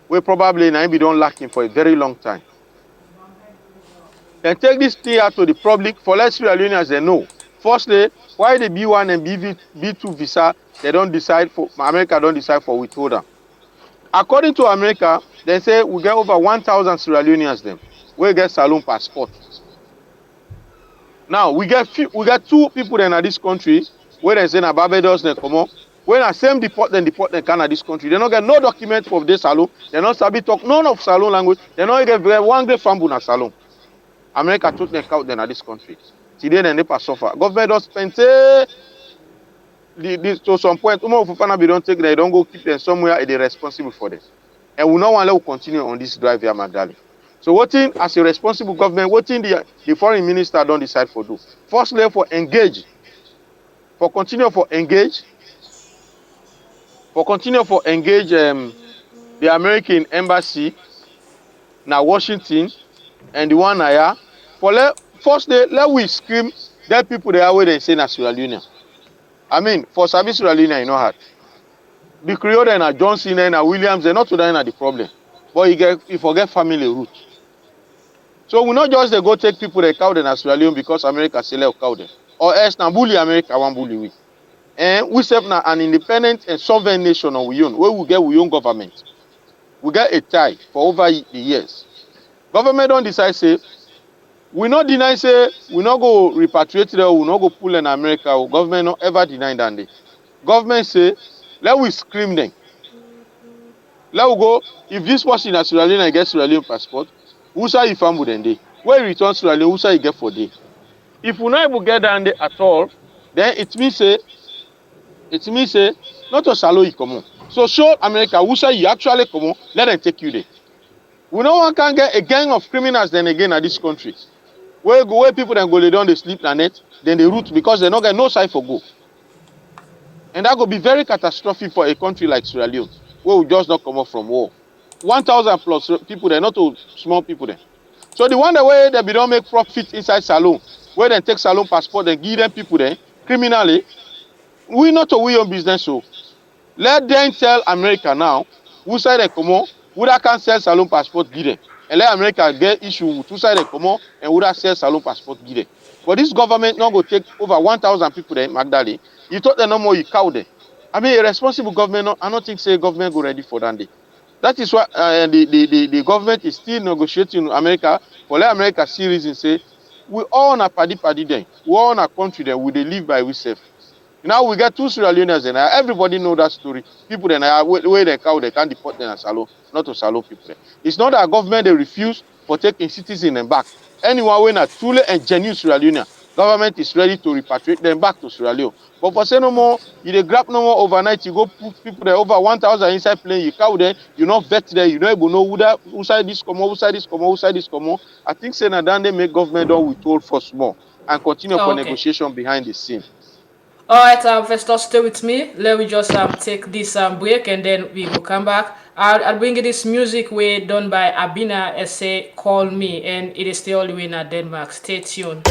where probably now be don't lacking for a very long time. And take this thing out to the public for let Sierra Leoneans they know. Firstly, why the B1 and B2 visa they don't decide for America don't decide for withholder. According to America, they say we get over 1,000 Sierra Leoneans them. We get Salone passport. Now we get two people then in this country where they say na Barbados they come up. When I same deport them Canada this country, they don't get no document for this Salone. They not sabi talk none of Salone language. They not get one great fambu na Salone. America took them out then in this country. Today they never suffer. Government don't spend to some point. Be don't take they don't go keep them somewhere and they're responsible for this. And we not want to continue on this drive here, Magdali. So what thing as a responsible government, what thing the foreign minister don't decide for do? Firstly, for engage, for continue for engage the American embassy now Washington and the one here. For firstly, let we scream that people they are where they say na Sierra Leone. I mean, for service Sierra Leone, you know how. The Creole and Johnson and Williams, they're not to die the problem. But you forget family root. So we not just they go take people that cow them as Sierra Leone because America say let cow them. Or else na bully America one bully we. And we serve now an independent and sovereign nation on we own, where we get we own government. We get a tie for over the years. Government don't decide say we not deny say we not go repatriate them, we not go pull in America. Government not ever deny that day. Government say let we scream them. Let we go if this person in Sierra Leone get Sierra Leone passport. Who say you family then day? Where you return Sierra Leone, who say you get for day? If we not able to get down there at all, then it means say not to Salone come on. So show America who say you actually come on, let them take you there. We no one can get a gang of criminals then again at this country. Where people then go lay down, they sleep na net, then they root because they not get no side for go. And that could be very catastrophic for a country like Sierra Leone, where we just not come up from war. 1,000 plus people there, not to small people there. So the one the way they don't make profit inside Salone, where they take Salone passport, they give them people there, criminally, we not to we own business. So let them tell America now, who side they come on, who that can sell Salone passport, give them. And let America get issue with two side they come on, and who that sell Salone passport, give them. But this government not go take over 1,000 people there, Magdalene. You thought they no more, you cow them. I mean, a responsible government, I don't think say government go ready for that day. That is why the government is still negotiating with America for let America see reason say we all on a paddy then, we all on a country then, we they live by ourselves. Now we get 2 Sierra Leoneans and everybody know that story. People then where they cow they can't deport them as Salone, not to Salone people. Then. It's not that government they refuse for taking citizens and back. Anyone when a truly and genuine Sierra Leonean, government is ready to repatriate them back to Sierra Leone. But for say no more, you dey grab no more overnight, you go put people there over 1,000 inside plane, you cow there, you not vet there, you not able know who side this come on, who side this come on, who side this come on. I think say na then they make government don't withhold for small and continue for negotiation behind the scene. All right, first off, stay with me. Let me just take this break and then we will come back. I'll bring you this music way done by Abina essay Call Me, and it is still all the way in Denmark. Stay tuned.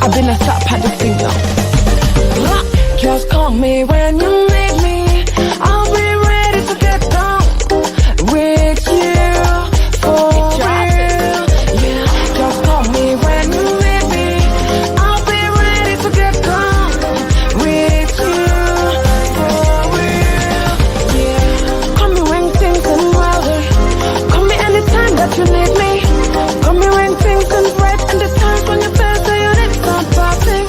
Abina stop at the finger. Just call me when you need me. I'll be ready to get down with you. You need me. Call me when things ain't right, and the times when you feel say you need some parting.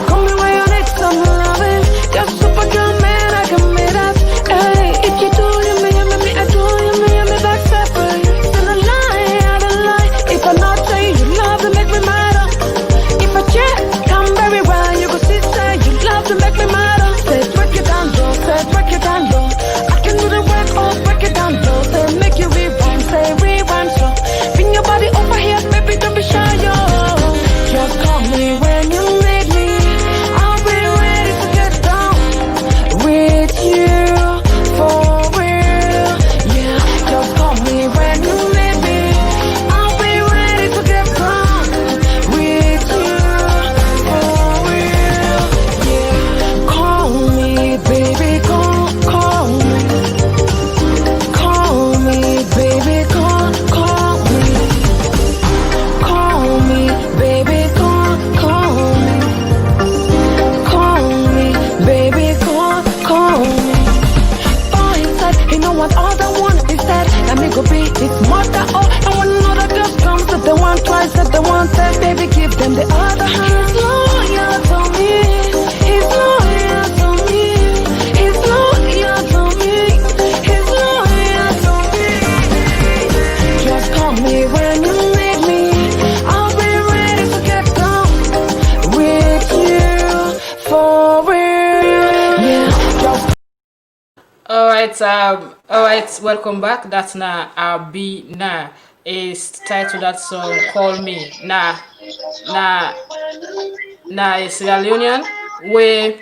Call me when you need some loving. Just super girl, man, I can meet us. Hey, if you do, you me, I do, you me, back separate. Still a lie, I don't lie. If I not say you love to make me mad. If I check, come very well, you go see say you love to make me mad. Say break it down low, say break it down low. I can do the work, oh break it down low. Say make you rewind, say rewind slow. Bring your body over here, baby, don't be shy, yo. Just call me when you need me. I'll be ready to get down with you for real. Yeah, just call me when you need me. I'll be ready to get down with you for real. Yeah, call me, baby, call me. Call me, baby, call me. Call me, baby, call me. Call me, baby, call me. Boy inside, he know what all the one is said. Let me go be his mother, oh. And when another girl comes, if they want twice, if they want that, baby, give them the other hand. He's loyal to me. He's loyal to me. He's loyal to me. He's loyal to me. Just call me when you need me. I'll be ready to get down with you for real. Yeah, just All right, welcome back. That's na Abina is titled that song Call Me. Na Sierra Leonean where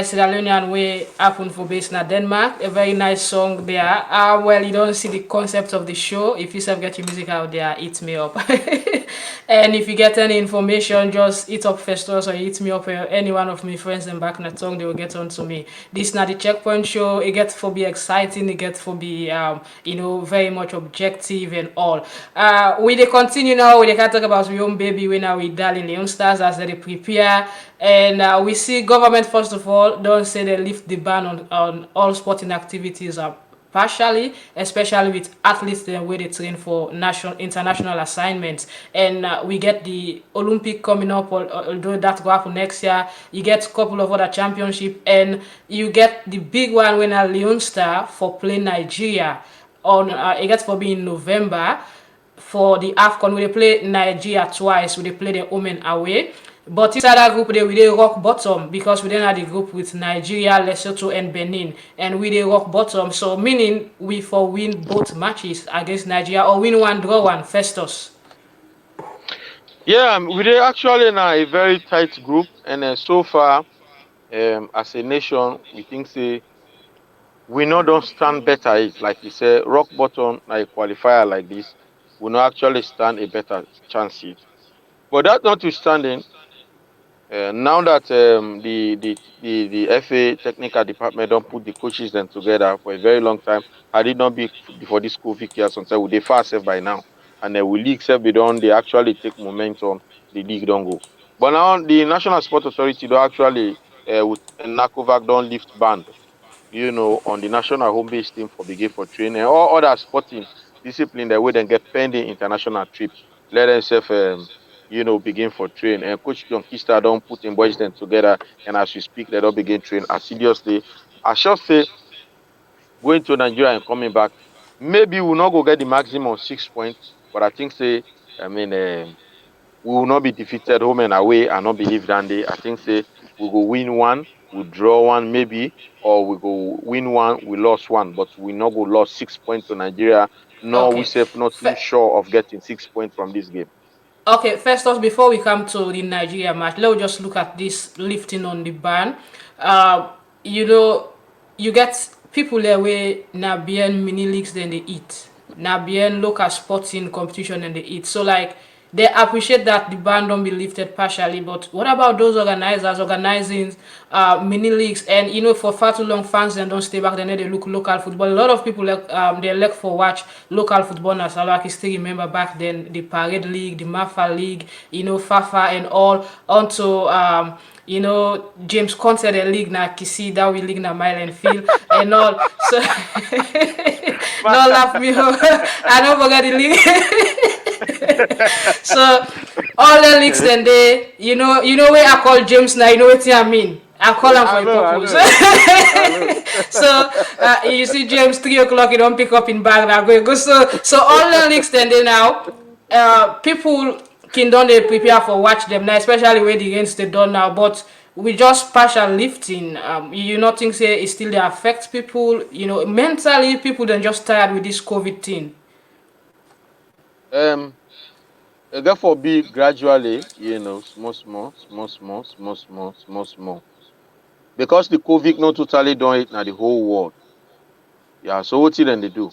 Sierra Leonean way happen for base na Denmark. A very nice song there. Well, you don't see the concept of the show. If you self get your music out there, hit me up. And if you get any information, just hit up Festus or hit me up. Any one of my friends and back in the tongue, they will get on to me. This is not the Checkpoint show. It gets to be exciting. It gets to be very much objective and all. We they continue now. We can talk about your own baby when we darling Leone Stars as they prepare. And we see government first of all don't say they lift the ban on all sporting activities partially, especially with athletes where they train for international assignments. And we get the Olympic coming up, although that will happen next year. You get a couple of other championships, and you get the big one when a Leone Star for playing Nigeria on it gets for being in November. for the AFCON, we play Nigeria twice, we play the women away. But inside that group, we dey rock bottom because we then had the group with Nigeria, Lesotho, and Benin, and we dey rock bottom. So meaning we for win both matches against Nigeria or win one, draw one. Festus. Yeah, we are actually in a very tight group, and so far, as a nation, we think say we no don't stand better. It like you say, rock bottom like qualifier like this, we no actually stand a better chance it. But that notwithstanding, now that the FA technical department don't put the coaches them together for a very long time, had it not be before this COVID year, sometimes would they fast by now, and we league self they don't they actually take momentum, the league don't go. But now the National Sport Authority don't actually with NACOVAC don't lift band, on the national home base team for begin for training or other sporting discipline that way then get pending international trip. Let themselves begin for train. And Coach John Kista don't put in boys them together, and as we speak, they don't begin train as seriously. I shall say going to Nigeria and coming back, maybe we'll not go get the maximum 6 points, but I think say I mean we will not be defeated home and away and not believe that day. I think say we go win one, we draw one maybe, or we go win one, we lost one, but we not go lost 6 points to Nigeria. No, we Okay. safe not too sure of getting 6 points from this game. Okay, first off, before we come to the Nigeria match, let's just look at this lifting on the ban. You know, you get people there where na bien mini leagues then they eat. Na bien local sporting competition and they eat. So like they appreciate that the ban don't be lifted partially, but what about those organizers organizing mini leagues? And for far too long, fans then don't stay back. Then they look local football. A lot of people like they like for watch local football. Now, so I can still remember back then the Parade League, the Mafa League, Fafa and all onto James Conte the league na Kisi that we league na Mile and Field and all. So no laugh me. I don't forget the league. So all the leagues then they where I call James now, you know what I mean. I call him for a purpose. So you see James 3 o'clock, you don't pick up in bag now go. So all the leagues then they now people can don't they prepare for watch them now, especially when the games they done now. But we just partial lifting. You not think say it still they affect people, mentally people then just tired with this COVID thing. Therefore be gradually, small. Because the COVID not totally done it now the whole world. Yeah, so what then they do?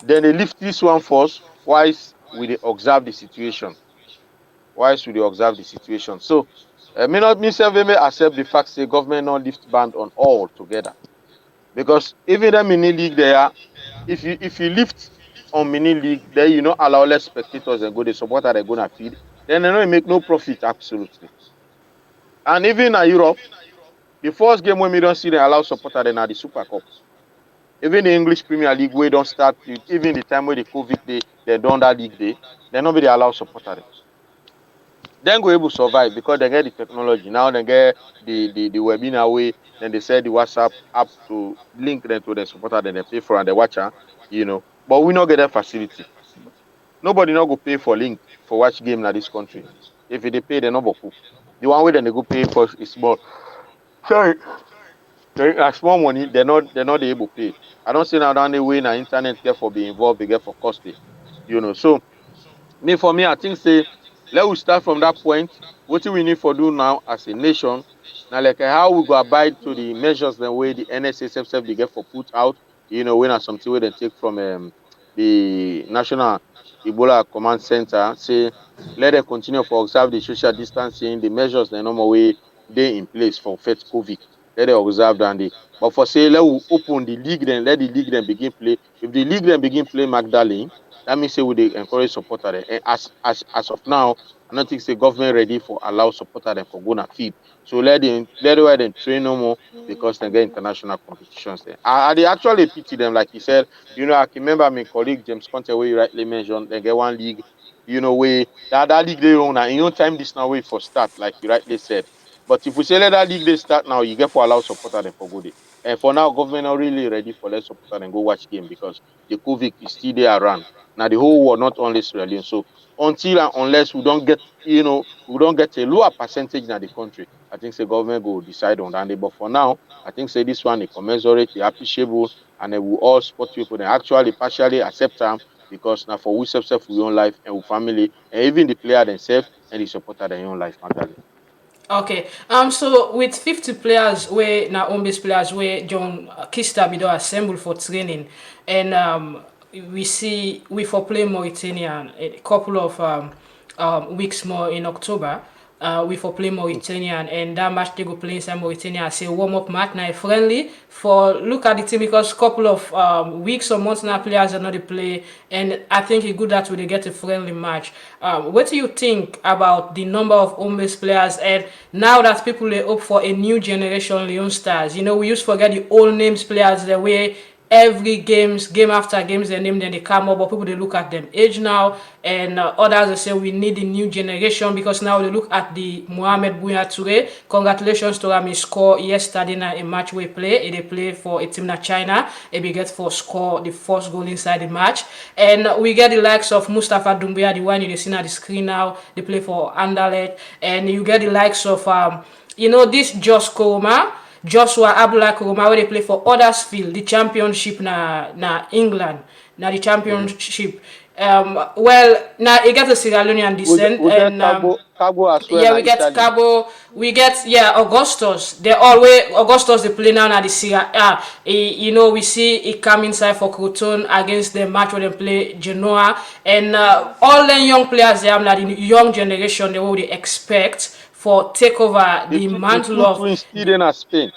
Then they lift this one first, whilst we they observe the situation. So may not myself may accept the fact say government not lift band on all together. Because even the mini league there, if you lift on mini league, then you not allow less spectators and go the supporter they're gonna feed, then they don't make no profit absolutely. And even in Europe, the first game when we don't see they allow supporter then at the Super Cup. Even the English Premier League we don't start even the time where the COVID they done that league day, then nobody allow supporter them. Then go able to survive because they get the technology. Now they get the webinar way, then they set the WhatsApp app to link them to the supporter, then they pay for and the watcher, But we not get that facility. Nobody not go pay for link for watch game in this country. If they pay, they not go. The one way then they go pay for is small. Sorry. Small money, they're not able to pay. I don't see now down the way in the internet get for be involved, they get for costly. So for me, I think say let's start from that point. What do we need for do now as a nation? Now, like how we go abide to the measures the way the NSA they get for put out. When something where they take from the National Ebola Command Center, say let them continue for observe the social distancing, the measures the normal way they in place for fight COVID. Let them observe that. But for say let we open the league then let the league then begin play. If the league then begin play Magdalene, that means say we they encourage supporter. And as of now, I don't think the government ready for allow supporter them for going to feed. So let them train no more because they get international competitions there. They actually pity them, like you said. I can remember my colleague James Conte where you rightly mentioned they get one league, where that league they own and time this now way for start, like you rightly said. But if we say let that league they start now, you get for allow supporter them for go there. And for now, government not really ready for let's support and go watch game because the COVID is still there around. Now the whole world, not only Sierra Leone. So until and unless we don't get, we don't get a lower percentage in the country, I think the government will decide on that. But for now, I think say this one is commensurate, is appreciable, and they will all support people. They actually partially accept them because now for we self we own life and we family, and even the player themselves and the supporter their own life mentally. Okay. So with 50 players where now home based players where John Kista be assemble for training, and we see we for play Mauritania a couple of weeks more in October. We for play Mauritania, and that match they go play inside Mauritania as a warm up match now friendly for look at the team because couple of weeks or months now players are not the play, and I think it's good that we get a friendly match. What do you think about the number of home based players, and now that people they hope for a new generation Leone Stars? We used to forget the old names players the way every game after games they name them they come up, but people they look at them age now, and others they say we need a new generation because now they look at the Mohamed Bouya Toure. Congratulations to him, he score yesterday in a match we play. They play for a team na China. He get for score the first goal inside the match, and we get the likes of Mustafa Doumbia, the one you see on the screen now. They play for Anderlecht, and you get the likes of this Josh Koroma, Joshua Abdullah Kuruma, where they play for Huddersfield, the championship na England, na the championship. Well, now he gets a Sierra Leonean descent, We get and Cabo as well. yeah, we get Italy. Cabo, we get Augustus. They always Augustus they play now at the Sierra. We see it come inside for Croton against the match where they play Genoa, and all the young players they have now the young generation they would expect for take over the The mantle two of twins still in Spain.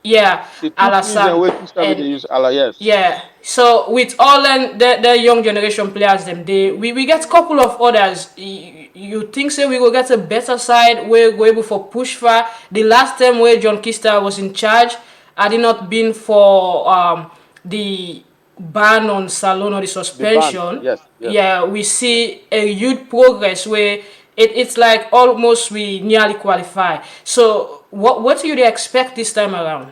yeah, The two twins and Alassane. where Crystal they And use Ala, yes. yeah, so with all the young generation players, we get couple of others. You think so? We will get a better side. We go able for push for the last time where John Kista was in charge. Had it not been for the ban on Salone or the The band, suspension, yes, yes. yeah, we see a huge progress where it's like almost we nearly qualify. So what do you expect this time around?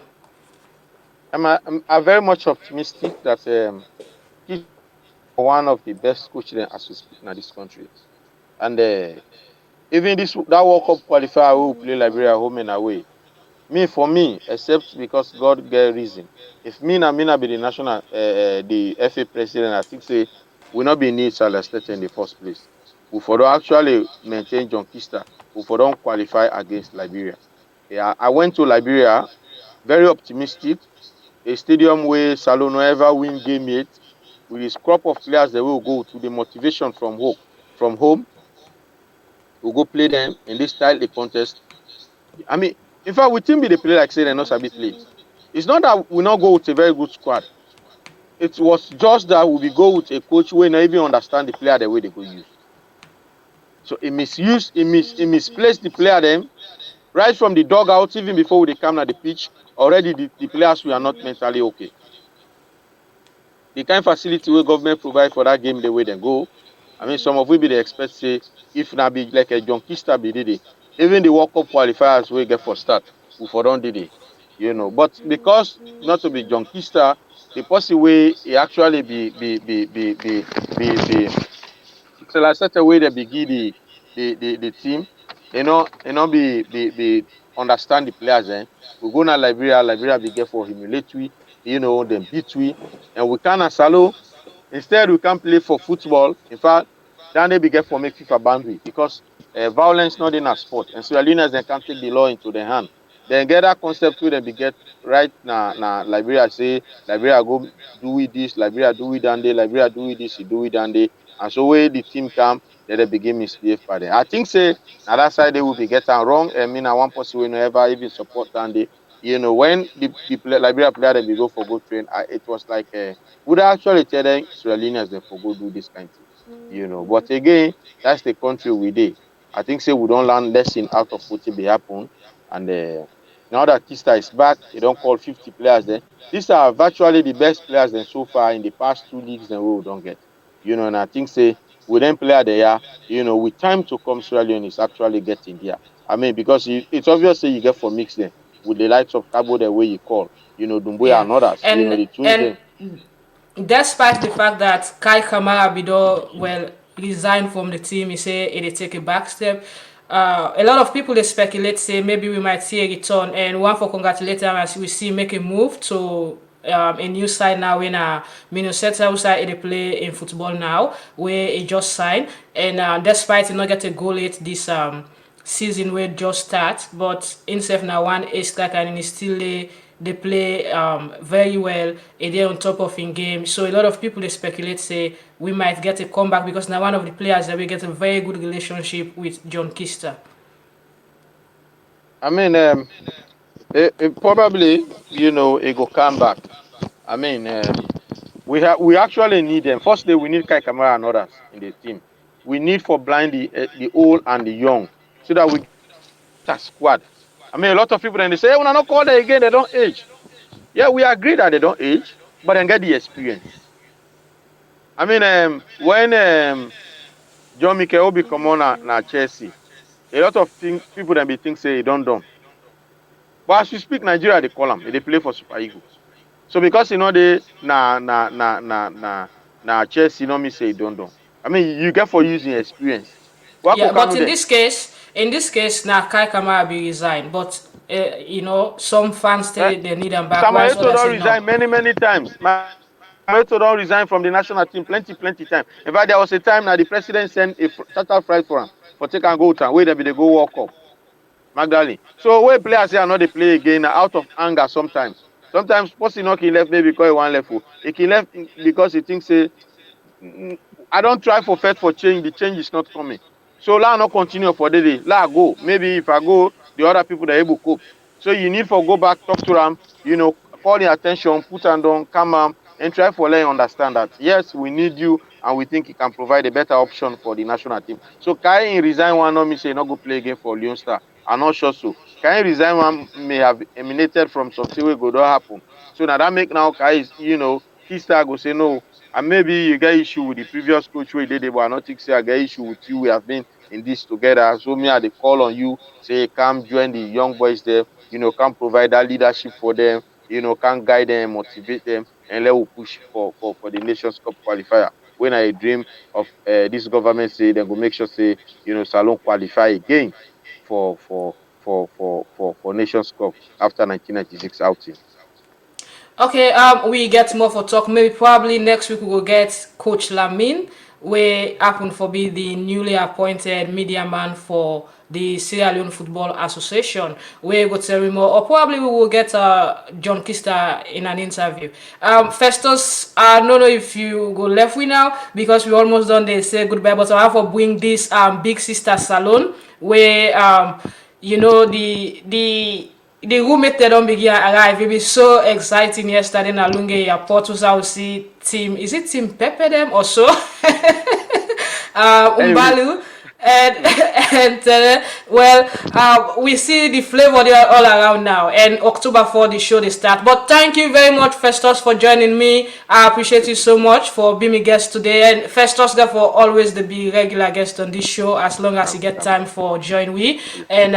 I'm very much optimistic that he's one of the best coaches as we speak in this country. And even that World Cup qualifier who play Liberia home and away. For me, except because God get reason. If Mina be the national, the FA president, I think say will not be need Salah State in the first place. We for don't actually maintain John Kista. We for don't qualify against Liberia. Yeah, I went to Liberia, very optimistic. A stadium where Salone ever win game 8 with his crop of players that will go to the motivation from home. We'll go play them in this style the contest. I mean, in fact, we team be the play like say they not sabi play. It's not that we not go with a very good squad. It was just that we go with a coach who not even understand the player the way they go use. So he misplaced the player them right from the dugout even before they come at the pitch. Already the players were not mentally okay. The kind of facility where government provide for that game the way they go. I mean, some of we be the expect say if not be like a John Kista be did it. Even the World Cup qualifiers we get for start, we for don't did it. But because not to be John Kista, the possible way he actually be so like such a way they begin the team, be understand the players. We go now Liberia be get for humiliate we, then beat we, and we can't salo. Instead, we can play for football. In fact, then they begin for make FIFA boundary because violence not in a sport, and so Leones they can take the law into their hand. Then get that concept where they be get right now. Liberia say Liberia go do it this, Liberia do it and Liberia do it this, do it and and so where the team come, then they begin misbehave by them. I think say now that side they will be getting wrong. I mean, I one person will never even support and when the Liberia player they be go for good train, it was like would actually tell them Israelis they for go do this kind of thing. But again, that's the country we did. I think say we don't learn lesson out of what be happen. And now that Kista is back, they don't call 50 players there. These are virtually the best players then so far in the past 2 leagues that we don't get. And I think say we then play there, with time to come, Sierra Leone is actually getting there. I mean, because it's obvious say you get for mix there. with the likes of Cabo the way you call, Dumbuya Yeah, and others, and the two of them. despite the fact that Kai Kamara Bido resigned from the team, he said it take a back step. A lot of people they speculate say maybe we might see a return, and one for congratulate him as we see make a move to a new side now in Minnesota who side they play in football now where he just signed, and despite he not get a goal yet this season where just start, but himself now one a striker and he still they play very well and they're on top of in game. So a lot of people they speculate say we might get a comeback because now one of the players that we get a very good relationship with John Kister. I mean, it probably, it go come back. I mean, we actually need them. Firstly, we need Kai Kamara and others in the team. We need for blind the old and the young so that we get a squad. I mean, a lot of people then they say, hey, when I not call them again, they don't age. Yeah, we agree that they don't age, but then get the experience. I mean, when John Mikel Obi come on na Chelsea, a lot of people then be think say he don't done. But as you speak, Nigeria they call him, they play for Super Eagles. So because they na Chelsea, me say he don't done. I mean, you get for using experience. What Yeah, could but come in there? this case, now Kai Kamara be resigned. But some fans say they need him back. Samuel Whilst Eto'o others don't say no. resign many times. Samuel Eto'o don't resign from the national team plenty time. In fact, there was a time now the president sent a charter flight for him for take and go time. Where they be they go World Cup. Magdalene. So when players say I know they play again out of anger sometimes. Sometimes Posinoki he left maybe because he want left. He left because he thinks say I don't try for first for change. The change is not coming. So let not continue for the day. Let go. Maybe if I go, the other people that able cope. So you need for go back, talk to them, call the attention, put them down, come on, and try for let understand that yes, we need you and we think he can provide a better option for the national team. So Kai in resign one not me say not go play again for Leone Stars. I'm not sure so. Kai resign one may have emanated from something where go don't happen. So now that make now Kai is, Kista go say no, and maybe you get issue with the previous coach where did it, but I not think say I get issue with you. We have been in this together. So me I they call on you, say come join the young boys there, come provide that leadership for them, can guide them, motivate them, and let we push for the Nations Cup qualifier. When I dream of this government say they go make sure say, Salone qualify again for Nations Cup after 1996 outing. Okay, we get more for talk. Maybe probably next week we will get Coach Lamin, where happen for be the newly appointed media man for the Sierra Leone Football Association. We go tell you more, or probably we will get John Kister in an interview. Festus, I don't know if you go left with now because we almost done. They say goodbye, but I have to bring this Big Sister Salone, where the roommate they don't begin arrive. It be so exciting yesterday in Alunge Airport to see team. Is it Team Pepe them or so? Umbalu. We see the flavor there all around now. And October 4, the show they start. But thank you very much, Festus, for joining me. I appreciate you so much for being my guest today. And Festus, therefore, always the be regular guest on this show as long as you get time for join we. And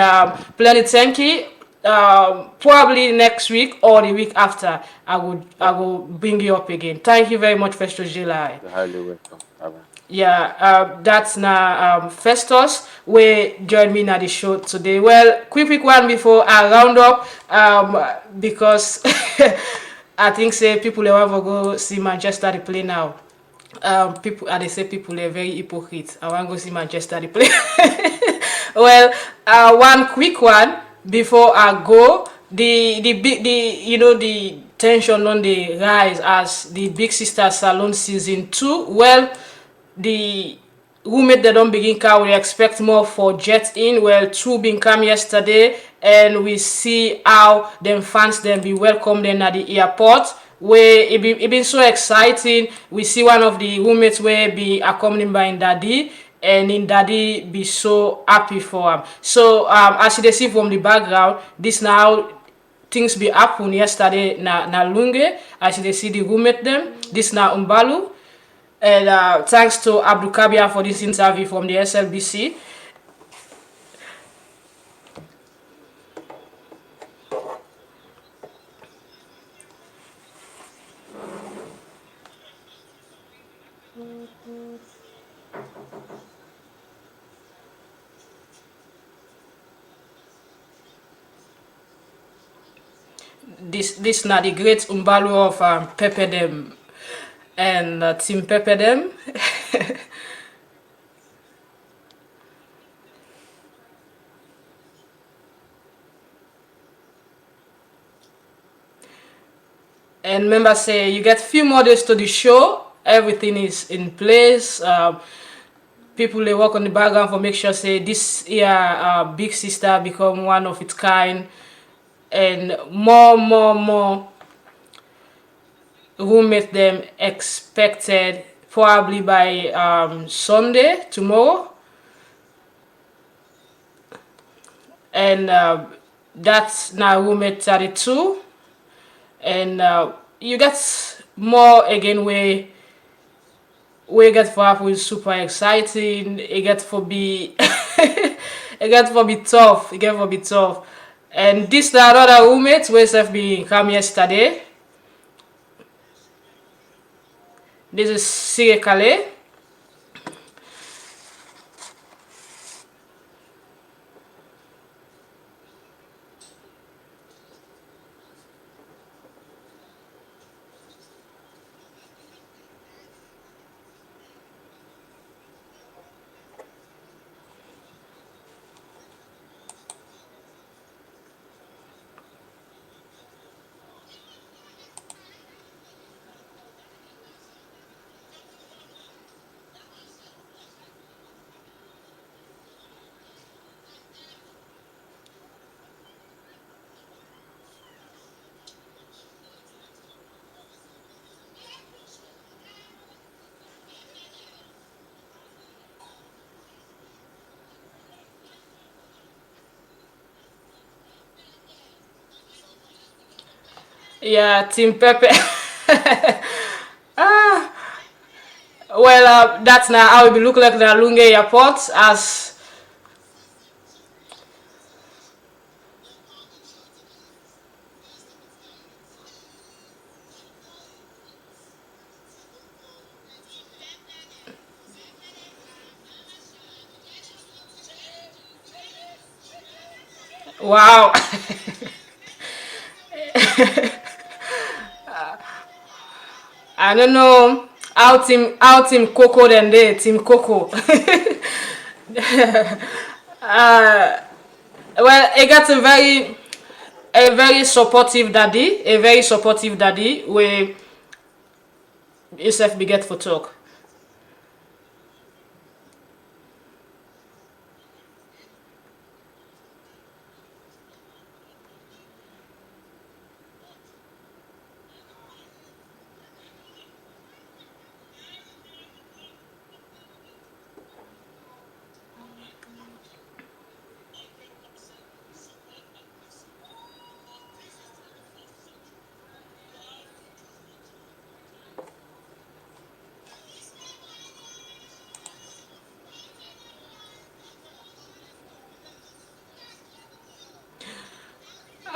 plenty thank you. Probably next week or the week after, I will bring you up again. Thank you very much, Festus July. You're highly welcome. Bye-bye. Yeah, that's now Festus we join me at the show today. Well, quick one before I round up, because I think say people they want to go see Manchester they play now. People they say people are very hypocrite. I want to go see Manchester they play. Well, one quick one before I go. The tension on the rise as the Big Sister Salone season 2. Well, the roommate they don't begin car we expect more for jet in. Well, 2 been come yesterday and we see how them fans them be welcomed then at the airport where it been so exciting. We see one of the roommates where be accompanied by Daddy and in Daddy be so happy for him. So as you see from the background, this now things be happen yesterday na Lunge as you see the roommate them. This now Umbalu. And thanks to Abdul Kabia for this interview from the SLBC. this na the great Umbalu of Pepe them and Team Pepe them. And remember, say you get few more days to the show. Everything is in place. People they work on the background for make sure say this year Big Sister become one of its kind, and more roommate them expected probably by Sunday tomorrow, and that's now roommate 32, and you get more again where we get for up with super exciting. It get for be it get for be tough. It get for be tough. And this the other roommates we have been come yesterday. This is Sierra Leone. Yeah, Team Pepe. Well, that's now how it will look like the Lunge Airport as wow. I don't know how team Coco than they Team Coco. Well, it got a very supportive daddy where yourself be get for talk.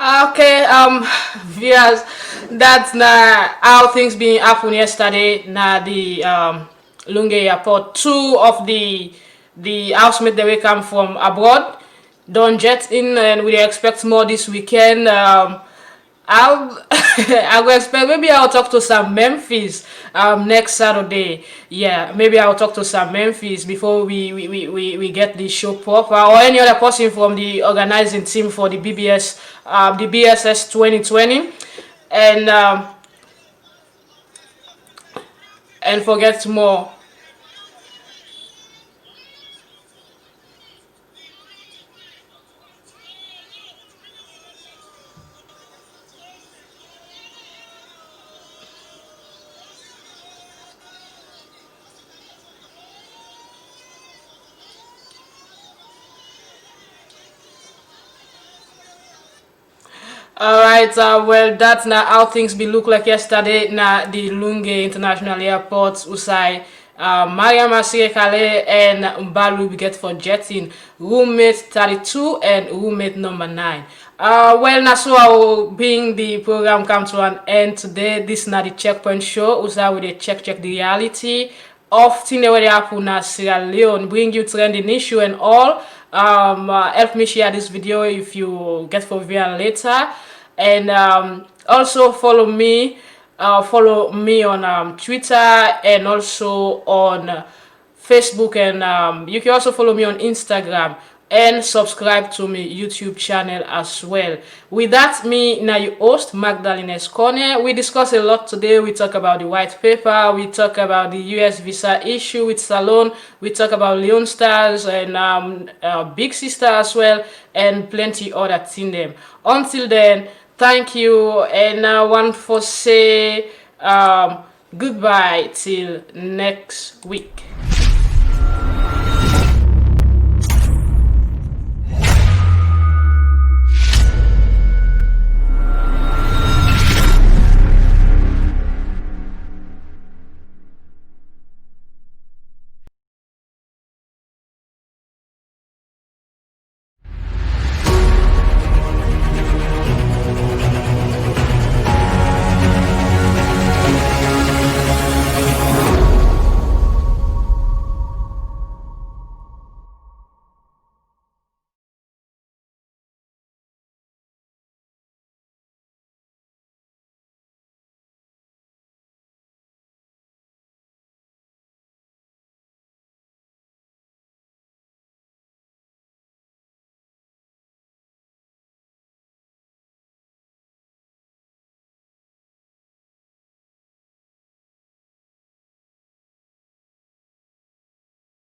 Okay, viewers, that's how things been happen yesterday. Now the Lunge Airport, two of the housemates that we come from abroad don't jet in, and we expect more this weekend. I'll I will expect maybe I'll talk to some Memphis next Saturday. Yeah, maybe I'll talk to some Memphis before we get the show proper, or any other person from the organizing team for the the BSS 2020, and forget more. Alright, well, that's now how things be look like yesterday. Now, the Lunge International Airport, Usai, Mariam Kale and Mbalu we get for jetting. Roommate 32 and roommate number 9. Well, now, so I will bring the program come to an end today. This is not the Checkpoint Show. Usai with the check the reality of things that happen in Sierra Leone, bring you trending issue and all. Help me share this video if you get for viewing later. and also follow me on Twitter and also on Facebook, and you can also follow me on Instagram and subscribe to my YouTube channel as well. With that, me now your host Magdalene Corner. We discuss a lot today. We talk about the white paper, we talk about the US visa issue with Salone, we talk about Leone Stars and Big Sister as well, and plenty other things them. Until then, thank you, and I want to say goodbye till next week.